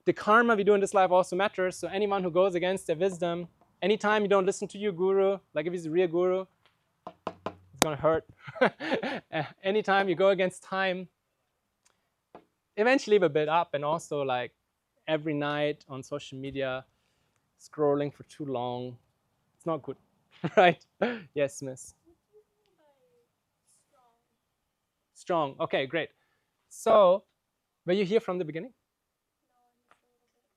the karma we do in this life also matters. So anyone who goes against their wisdom, anytime you don't listen to your guru, like if he's a real guru, it's gonna hurt. Anytime you go against time, eventually we'll build up. And also like every night on social media, scrolling for too long, it's not good. Right? Yes, miss. Strong. Okay, great. So were you here from the beginning?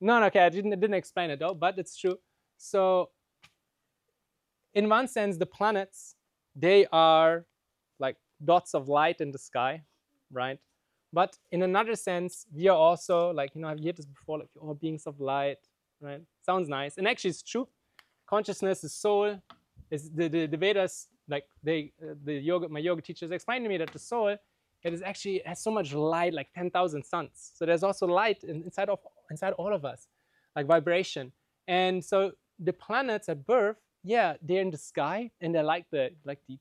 No, okay, I didn't explain it though, but it's true. So in one sense, the planets, they are like dots of light in the sky, right? But in another sense, we are also like, I've heard this before, like all beings of light, right? Sounds nice. And actually it's true. Consciousness is soul. Is the Vedas, like my yoga teachers explained to me that the soul, it is actually has so much light, like 10,000 suns. So there's also light inside all of us, like vibration. And so the planets at birth, yeah, they're in the sky and they're like the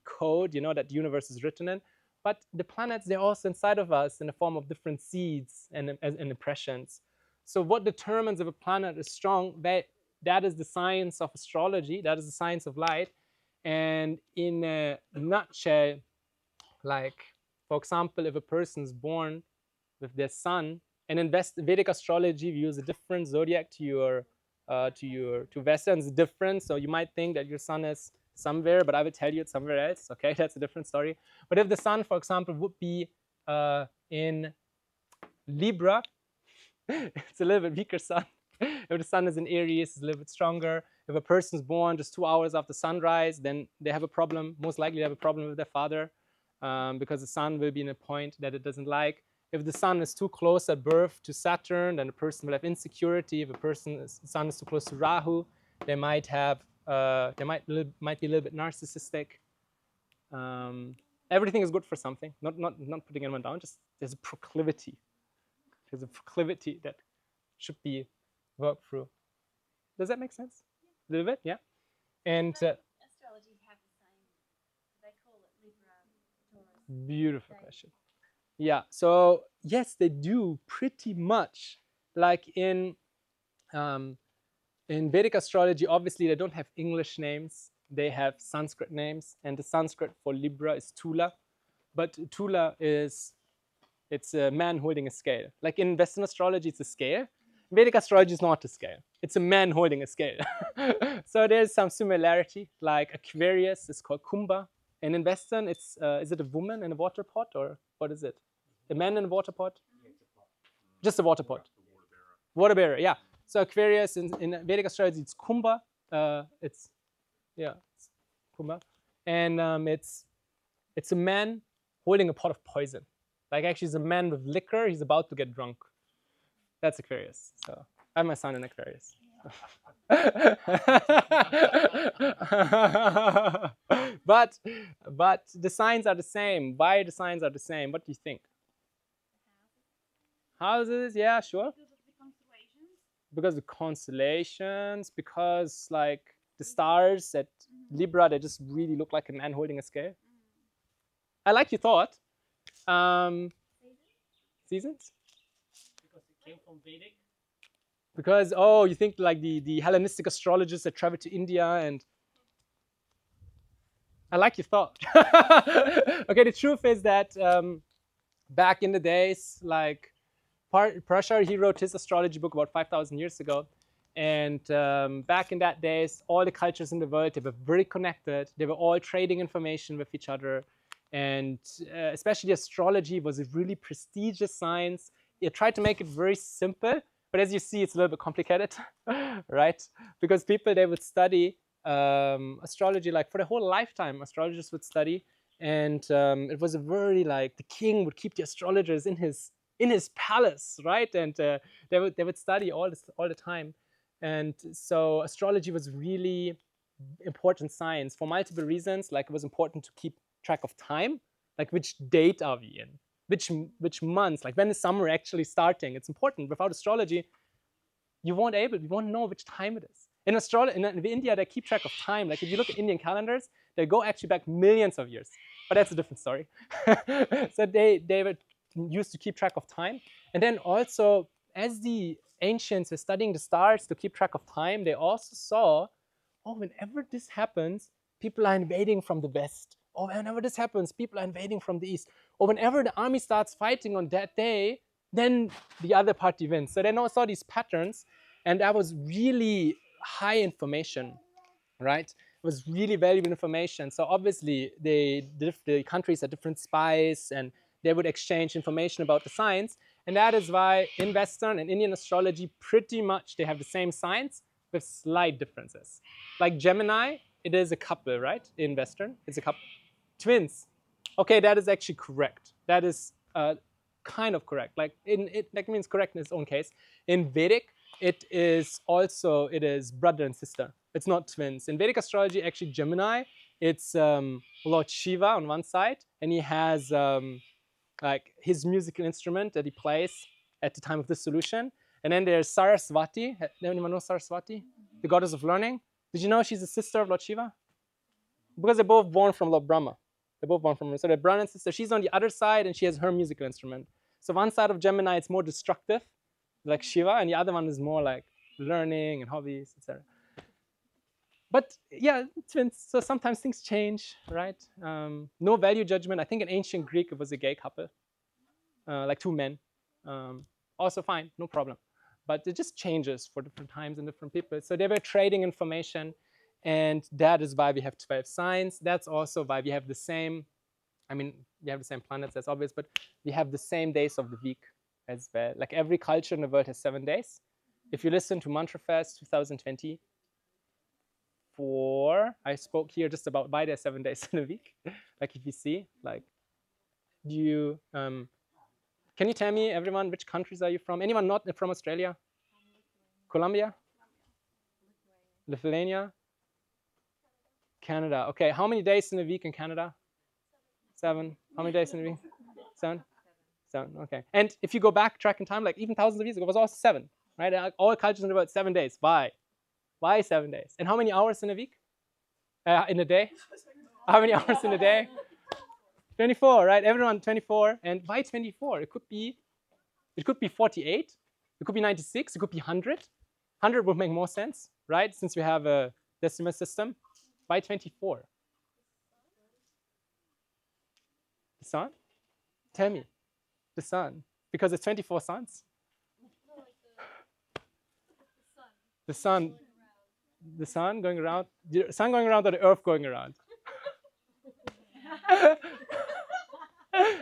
code, that the universe is written in. But the planets, they're also inside of us in the form of different seeds and impressions. So what determines if a planet is strong? That is the science of astrology. That is the science of light. And in a nutshell, like, for example, if a person's born with their sun, and in Vedic astrology, we use a different zodiac to Western's different. So you might think that your sun is somewhere, but I will tell you it's somewhere else. Okay, that's a different story. But if the sun, for example, would be in Libra, it's a little bit weaker sun. If the sun is in Aries, it's a little bit stronger. If a person's born just 2 hours after sunrise, then they have a problem. Most likely they have a problem with their father because the sun will be in a point that it doesn't like. If the sun is too close at birth to Saturn, then the person will have insecurity. If the sun is too close to Rahu, they might have might be a little bit narcissistic. Everything is good for something. Not putting anyone down. Just there's a proclivity. There's a proclivity that should be worked through. Does that make sense? A little bit, yeah. And astrology have the same. They call it Libra, Taurus. Beautiful question. Yeah. So yes, they do pretty much. Like in Vedic astrology, obviously they don't have English names. They have Sanskrit names, and the Sanskrit for Libra is Tula. But Tula it's a man holding a scale. Like in Western astrology, it's a scale. Vedic astrology is not a scale. It's a man holding a scale. So there's some similarity. Like Aquarius is called Kumbha, And in Western, it's is it a woman in a water pot, or what is it? A man in a water pot? Just a water pot. Water bearer, yeah. So Aquarius in Vedic astrology, it's Kumbha. It's Kumbha, and it's a man holding a pot of poison. Like actually, he's a man with liquor. He's about to get drunk. That's Aquarius. So I have my son in Aquarius. but the signs are the same. Why the signs are the same? What do you think? Houses, yeah, sure. Because of the constellations. Because the constellations, because like the stars at Libra, they just really look like a man holding a scale. I like your thought. Seasons? Because it came from Vedic. Because you think like the Hellenistic astrologers that traveled to India, and I like your thought. Okay, the truth is that back in the days, like Parashar, he wrote his astrology book about 5,000 years ago. And back in that days, all the cultures in the world, they were very connected. They were all trading information with each other. And especially astrology was a really prestigious science. It tried to make it very simple, but as you see, it's a little bit complicated, right? Because people, they would study astrology like for the whole lifetime. Astrologers would study, and it was a very like the king would keep the astrologers in his palace, right? And they would study all the time. And so astrology was really important science for multiple reasons. Like it was important to keep track of time, like which date are we in, which months, like when is summer actually starting. It's important. Without astrology, you won't know which time it is. In India, they keep track of time. Like if you look at Indian calendars, they go actually back millions of years. But that's a different story. So they were used to keep track of time. And then also, as the ancients were studying the stars to keep track of time, they also saw, whenever this happens, people are invading from the west. Or whenever this happens, people are invading from the east. Or whenever the army starts fighting on that day, then the other party wins. So they now saw these patterns, and that was really high information, right? It was really valuable information. So obviously, the countries had different spies, and they would exchange information about the signs. And that is why in Western and Indian astrology, pretty much they have the same signs with slight differences. Like Gemini, it is a couple, right? In Western, it's a couple. Twins. Okay, that is actually correct. That is kind of correct. Like that means correct in its own case. In Vedic, it is brother and sister. It's not twins. In Vedic astrology, actually Gemini, it's Lord Shiva on one side, and he has like his musical instrument that he plays at the time of dissolution. And then there's Saraswati. Anyone know Saraswati? The goddess of learning. Did you know she's a sister of Lord Shiva? Because they're both born from Lord Brahma. They're both born from him. So they're brother and sister. She's on the other side, and she has her musical instrument. So one side of Gemini, it's more destructive, like Shiva, and the other one is more like learning and hobbies, etc. But yeah, twins. So sometimes things change, right? No value judgment. I think in ancient Greek, it was a gay couple, like two men. Also fine, no problem. But it just changes for different times and different people. So they were trading information. And that is why we have 12 signs. That's also why we have the same, we have the same planets, that's obvious, but we have the same days of the week as well. Like every culture in the world has 7 days. If you listen to MantraFest 2024, I spoke here just about why there's 7 days in a week. Like if you see, like, can you tell me, everyone, which countries are you from? Anyone not from Australia? Colombia? Lithuania? Canada. Okay, how many days in a week in Canada? 7. How many days in a week? 7? 7, okay. And if you go back, track in time, like even thousands of years ago, it was also 7, right? All cultures in the world, 7 days. Why? Why 7 days? And how many hours in a week? In a day? How many hours in a day? 24, right? Everyone 24. And why 24? It could be 48. It could be 96. It could be 100. 100 would make more sense, right? Since we have a decimal system. Why 24? The sun? Tell me. The sun. Because it's 24 suns? The sun. The sun going around? The sun going around or the earth going around?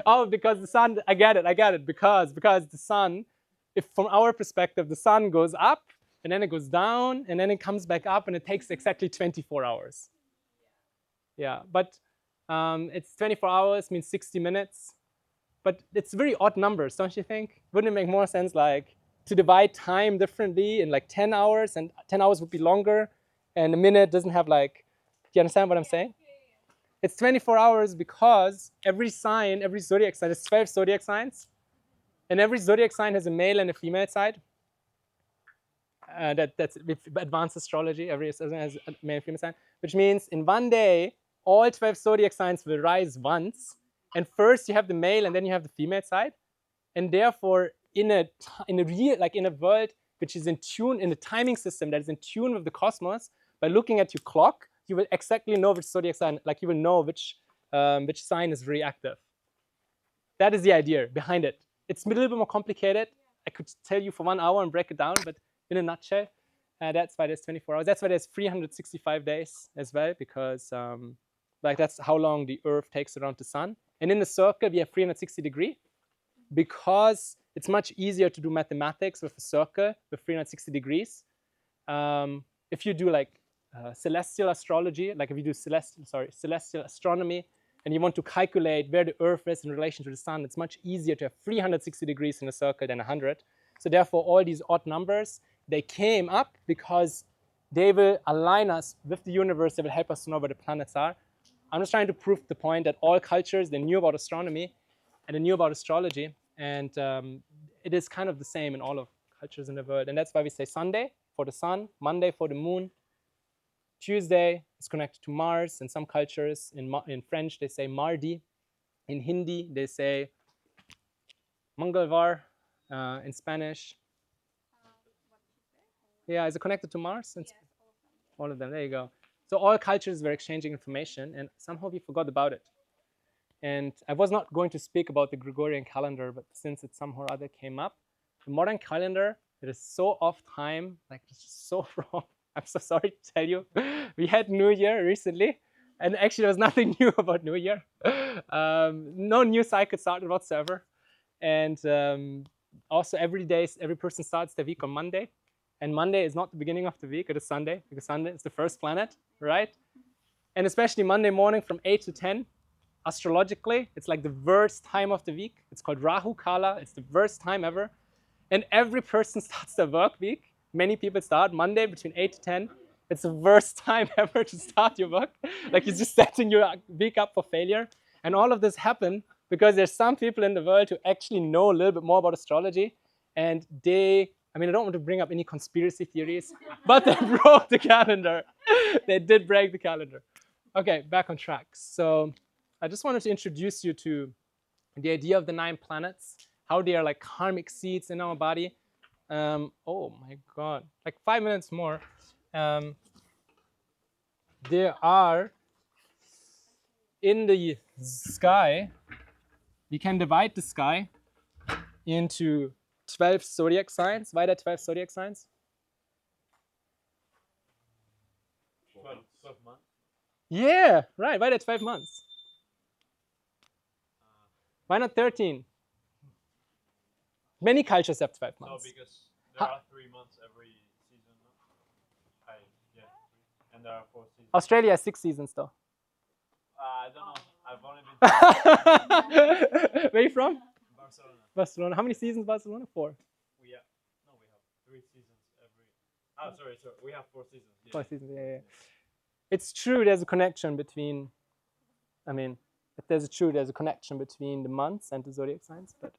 Oh, because the sun, I get it. Because the sun, if from our perspective, the sun goes up and then it goes down and then it comes back up and it takes exactly 24 hours. Yeah, but it's 24 hours means 60 minutes. But it's very odd numbers, don't you think? Wouldn't it make more sense like to divide time differently in like 10 hours, and 10 hours would be longer and a minute doesn't have like, do you understand what I'm saying? It's 24 hours because every sign, every zodiac sign, there's 12 zodiac signs, and every zodiac sign has a male and a female side. That's with advanced astrology, every sign has a male and female sign, which means in one day, all 12 zodiac signs will rise once, and first you have the male and then you have the female side, and therefore in a real, like in a world which is in tune, in a timing system that is in tune with the cosmos, by looking at your clock, you will exactly know which zodiac sign, like you will know which sign is very active. That is the idea behind it. It's a little bit more complicated. I could tell you for 1 hour and break it down, but in a nutshell, that's why there's 24 hours. That's why there's 365 days as well, because like that's how long the Earth takes around the sun. And in the circle, we have 360 degrees, because it's much easier to do mathematics with a circle with 360 degrees. If you do like celestial astrology, like if you do celestial astronomy, and you want to calculate where the Earth is in relation to the sun, it's much easier to have 360 degrees in a circle than 100. So therefore, all these odd numbers, they came up because they will align us with the universe. They will help us to know where the planets are. I'm just trying to prove the point that all cultures, they knew about astronomy and they knew about astrology. And it is kind of the same in all of cultures in the world. And that's why we say Sunday for the sun, Monday for the moon. Tuesday is connected to Mars. In some cultures, in French, they say mardi. In Hindi, they say Mangalvar. In Spanish. Yeah, is it connected to Mars? Yes, all of them, there you go. So all cultures were exchanging information, and somehow we forgot about it. And I was not going to speak about the Gregorian calendar, but since it somehow or other came up, the modern calendar, it is so off time, like it's so wrong. I'm so sorry to tell you. We had New Year recently, and actually there was nothing new about New Year. No new cycle started whatsoever. And also every person starts their week on Monday. And Monday is not the beginning of the week, it is Sunday, because Sunday is the first planet, right? And especially Monday morning from 8 to 10, astrologically, it's like the worst time of the week. It's called Rahu Kala. It's the worst time ever. And every person starts their work week. Many people start Monday between 8 to 10. It's the worst time ever to start your work. Like you're just setting your week up for failure. And all of this happened because there's some people in the world who actually know a little bit more about astrology. And I don't want to bring up any conspiracy theories, but they broke the calendar. They did break the calendar. Okay, back on track. So I just wanted to introduce you to the idea of the 9 planets, how they are like karmic seeds in our body. Oh my God, like 5 minutes more. There are in the sky, we can divide the sky into 12 zodiac signs. Why are there 12 zodiac signs? 12 months. Yeah, right. Why are there 12 months? Why not 13? Many cultures have 12 No, months. because there are 3 months every season. Yeah, and there are 4 seasons. Australia has 6 seasons though. I don't know. I've only been to Where are you from? Barcelona. Barcelona. How many seasons Barcelona? 4. We have 3 seasons every. Oh, sorry. We have 4 seasons. Yeah. 4 seasons. Yeah. It's true. There's a connection between. There's a connection between the months and the zodiac signs. But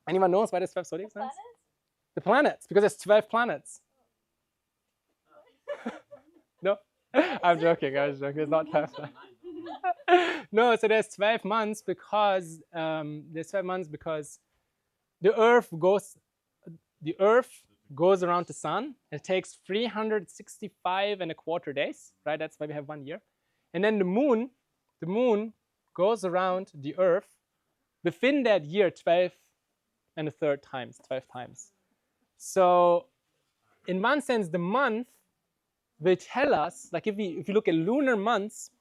anyone knows why there's 12 zodiac signs? The planets, because there's 12 planets. No, I'm joking. It's not 12. No, so there's 12 months because the Earth goes around the sun. It takes 365 and a quarter days, right? That's why we have 1 year. And then the moon goes around the Earth within that year 12 and a third times, 12 times. So in one sense, the month will tell us, like if you look at lunar months,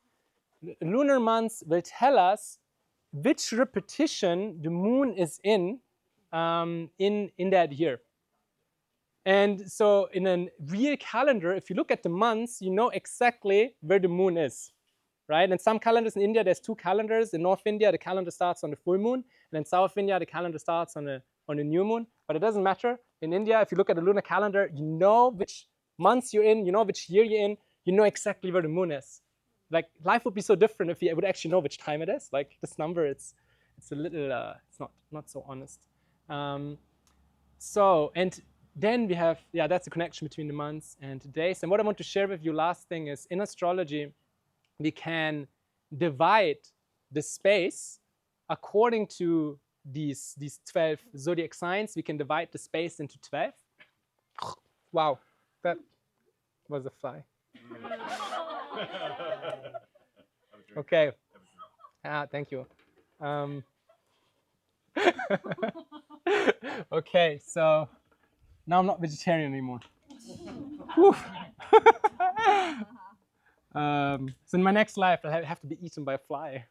lunar months will tell us which repetition the moon is in that year. And so in a real calendar, if you look at the months, you know exactly where the moon is, right? In some calendars in India, there's 2 calendars. In North India, the calendar starts on the full moon, and in South India, the calendar starts on a new moon. But it doesn't matter. In India, if you look at the lunar calendar, you know which months you're in, you know which year you're in, you know exactly where the moon is. Like, life would be so different if you would actually know which time it is. Like, this number, it's a little, it's not so honest. So, and then we have, that's the connection between the months and the days. And what I want to share with you last thing is, in astrology, we can divide the space according to these 12 zodiac signs. We can divide the space into 12. Wow, that was a fly. Okay. Thank you. Okay, so now I'm not vegetarian anymore. So in my next life, I have to be eaten by a fly.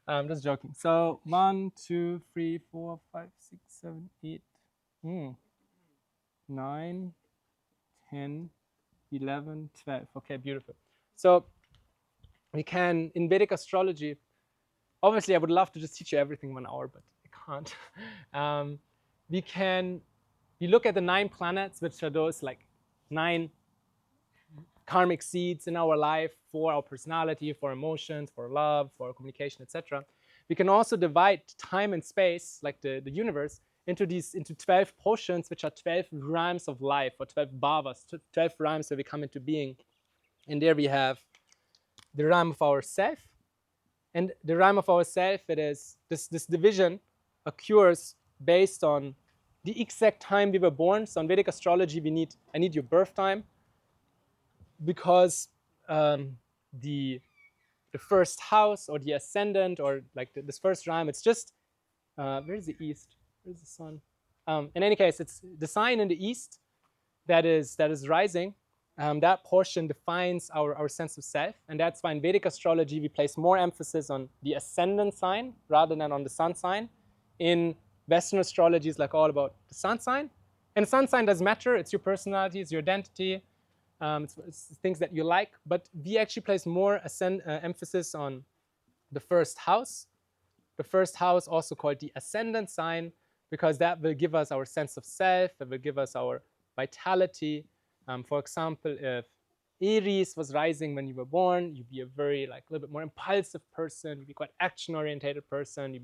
I'm just joking. So 1, 2, 3, 4, 5, 6, 7, 8, 9, 10, 11, 12. Okay, beautiful. So we can, in Vedic astrology, obviously I would love to just teach you everything in 1 hour, but I can't. We look at the 9 planets, which are those like 9 karmic seeds in our life for our personality, for emotions, for love, for communication, etc. We can also divide time and space, like the universe, into 12 portions, which are 12 rhymes of life, or 12 bhavas, 12 rhymes where we come into being. And there we have the rhyme of ourself. And the rhyme of ourself, it is this division occurs based on the exact time we were born. So in Vedic astrology, I need your birth time, because the first house or the ascendant, or like this first rhyme, it's just where's the east? Where's the sun? In any case, it's the sign in the east that is rising. That portion defines our sense of self, and that's why in Vedic astrology we place more emphasis on the ascendant sign rather than on the sun sign. In Western astrology, it's like all about the sun sign, and the sun sign does matter. It's your personality, it's your identity, it's things that you like. But we actually place more emphasis on the first house. The first house, also called the ascendant sign, because that will give us our sense of self. It will give us our vitality. For example, if Aries was rising when you were born, you'd be a very a little bit more impulsive person. You'd be quite action-orientated person.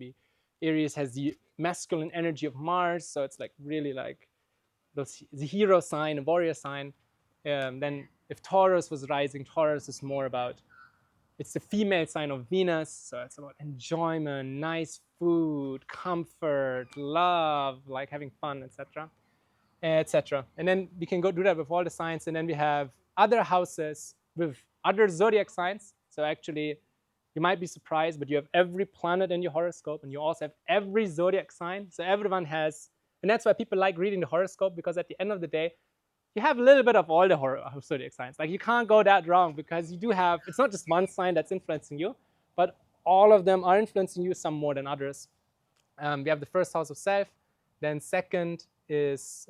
Aries has the masculine energy of Mars, so it's like really like the hero sign, a warrior sign. Then if Taurus was rising, Taurus is more about, it's the female sign of Venus, so it's about enjoyment, nice food, comfort, love, like having fun, etc. etc. And then we can go do that with all the signs, and then we have other houses with other zodiac signs. So actually, you might be surprised, but you have every planet in your horoscope, and you also have every zodiac sign. So everyone has, and that's why people like reading the horoscope, because at the end of the day, you have a little bit of all the zodiac signs. Like, you can't go that wrong, because you do have, it's not just one sign that's influencing you, but all of them are influencing you, some more than others. We have the first house of self, then second is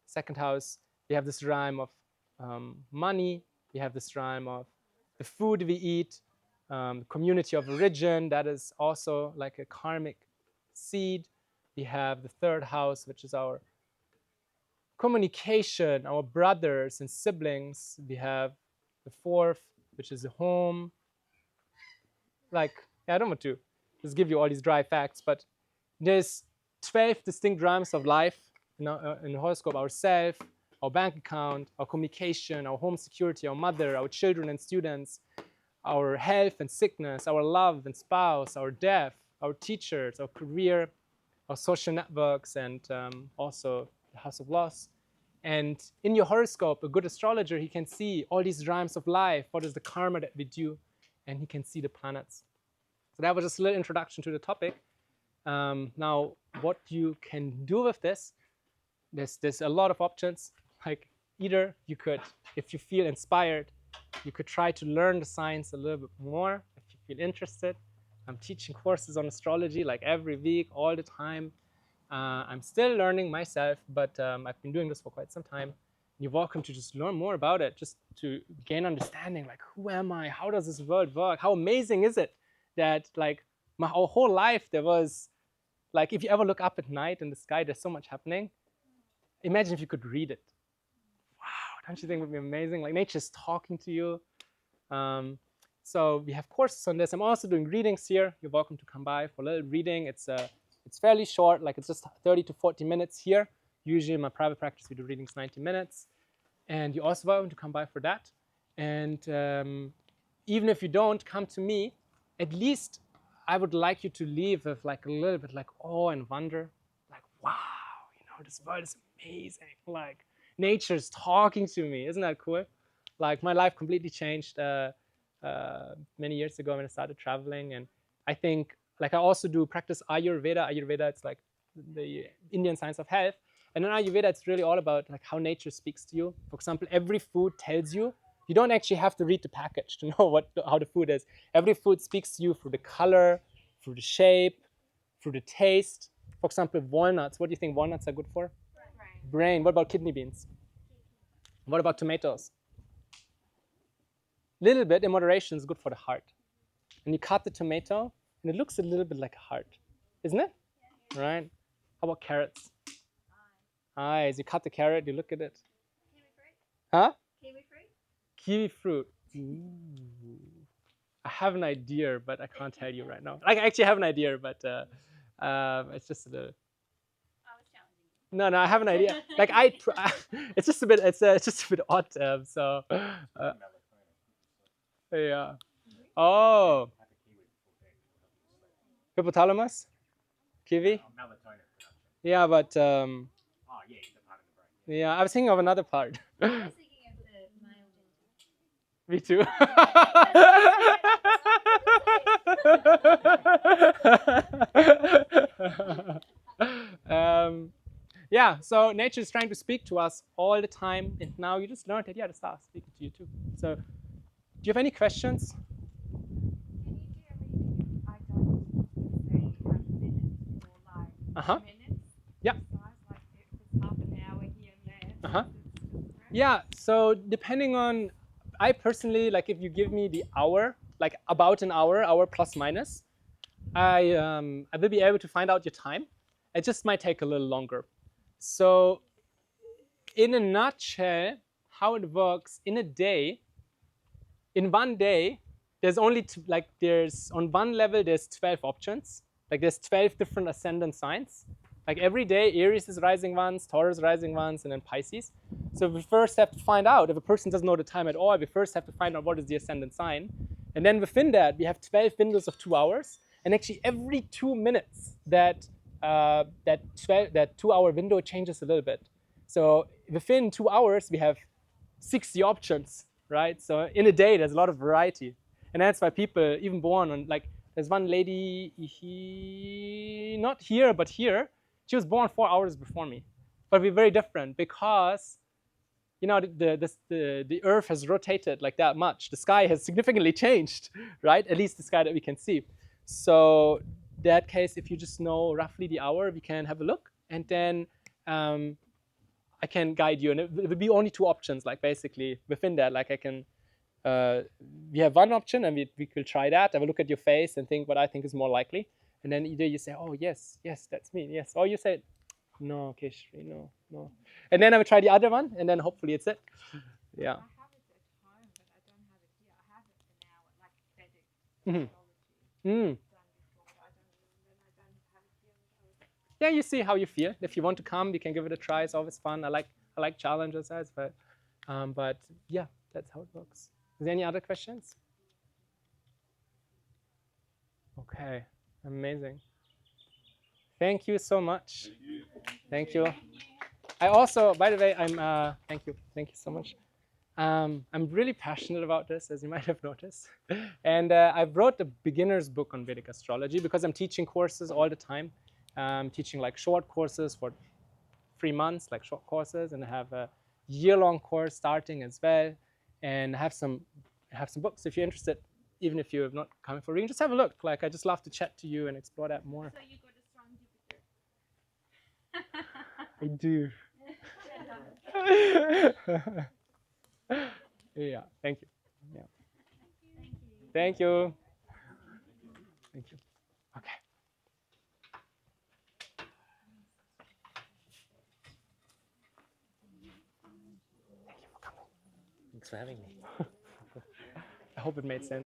second house. We have this rhyme of money. We have this rhyme of the food we eat, community of origin. That is also like a karmic seed. We have the third house, which is our communication, our brothers and siblings. We have the fourth, which is the home. Like, I don't want to just give you all these dry facts, but there's 12 distinct rhymes of life in the horoscope: our self, our bank account, our communication, our home security, our mother, our children and students, our health and sickness, our love and spouse, our death, our teachers, our career, our social networks, and also the house of loss. And in your horoscope, a good astrologer, he can see all these rhymes of life. What is the karma that we do? And he can see the planets. So that was just a little introduction to the topic. Now, what you can do with this, there's a lot of options. Like, either you could, if you feel inspired, You could try to learn the science a little bit more if you feel interested. I'm teaching courses on astrology like every week, all the time. I'm still learning myself, but I've been doing this for quite some time. You're welcome to just learn more about it, just to gain understanding, like, who am I? How does this world work? How amazing is it that, like, my whole life there was, like, if you ever look up at night in the sky, there's so much happening. Imagine if you could read it. Wow, don't you think it would be amazing? Like, nature's talking to you. So we have courses on this. I'm also doing readings here. You're welcome to come by for a little reading. It's fairly short, like it's just 30 to 40 minutes here. Usually in my private practice, we do readings 90 minutes. And you're also welcome to come by for that. And even if you don't come to me, at least I would like you to leave with like a little bit like awe and wonder. Like, wow, you know, this world is amazing. Like, nature's talking to me. Isn't that cool? Like, my life completely changed many years ago when I started traveling. And I think, like, I also do practice Ayurveda. Ayurveda, it's like the Indian science of health. And in Ayurveda, it's really all about like how nature speaks to you. For example, every food tells you. You don't actually have to read the package to know how the food is. Every food speaks to you through the color, through the shape, through the taste. For example, walnuts. What do you think walnuts are good for? Brain. What about kidney beans? What about tomatoes? Little bit in moderation is good for the heart. And you cut the tomato, and it looks a little bit like a heart, isn't it? Yeah. Right? How about carrots? Eyes. You cut the carrot, you look at it. Kiwi fruit? Huh? Kiwi fruit? Kiwi fruit. Ooh. I have an idea, but I can't tell you right now. I actually have an idea, but it's just a little. I was challenging you. No, I have an idea. Like it's just a bit. It's just a bit odd. So, yeah. Oh, hypothalamus, kiwi. Yeah, but yeah, I was thinking of another part. I was thinking of the male genital. Me too. Yeah, so nature is trying to speak to us all the time, and now you just learned that, yeah, the stars speaking to you too. So, do you have any questions? Can you do a reading? I don't say have minutes or like minutes. Yeah. Size, like if it's half an hour here and there. Yeah. So depending on, I personally like if you give me the hour, like about an hour plus minus, I will be able to find out your time. It just might take a little longer. So, in a nutshell, how it works in a day. In one day, there's only there's on one level there's 12 options. Like there's 12 different ascendant signs. Like every day, Aries is rising once, Taurus rising once, and then Pisces. So we first have to find out if a person doesn't know the time at all. We first have to find out what is the ascendant sign, and then within that we have 12 windows of 2 hours. And actually, every 2 minutes, that 2-hour window changes a little bit. So within 2 hours, we have 60 options, right? So in a day, there's a lot of variety. And that's why people, even born on, like, there's one lady, not here, but here, she was born 4 hours before me. But we're very different because, you know, the Earth has rotated like that much. The sky has significantly changed, right? At least the sky that we can see. So that case, if you just know roughly the hour, we can have a look, and then I can guide you. And it would be only 2 options, like basically within that, like I can, we have one option and we could try that. I will look at your face and think what I think is more likely. And then either you say, oh, yes, that's me, yes. Or you say, no, Keshri, no. And then I will try the other one, and then hopefully it's it. Yeah. I have it at home, but I don't have it here. I have it for now, like Vedic astrology. Yeah, you see how you feel. If you want to come, you can give it a try. It's always fun. I like challenges, but yeah, that's how it works. Is there any other questions? Okay, amazing. Thank you so much. Thank you. I also, by the way, thank you so much. I'm really passionate about this, as you might have noticed. And I wrote a beginner's book on Vedic astrology because I'm teaching courses all the time. I'm teaching like short courses for 3 months, like short courses, and I have a year-long course starting as well. and I have some books if you're interested. Even if you're not coming for reading, just have a look. Like, I just love to chat to you and explore that more. So you got a strong Jupiter. I do. Yeah. Thank you. Yeah. Thank you. Thank you. Thank you. Okay. Thank you for coming. Thanks for having me. I hope it made sense.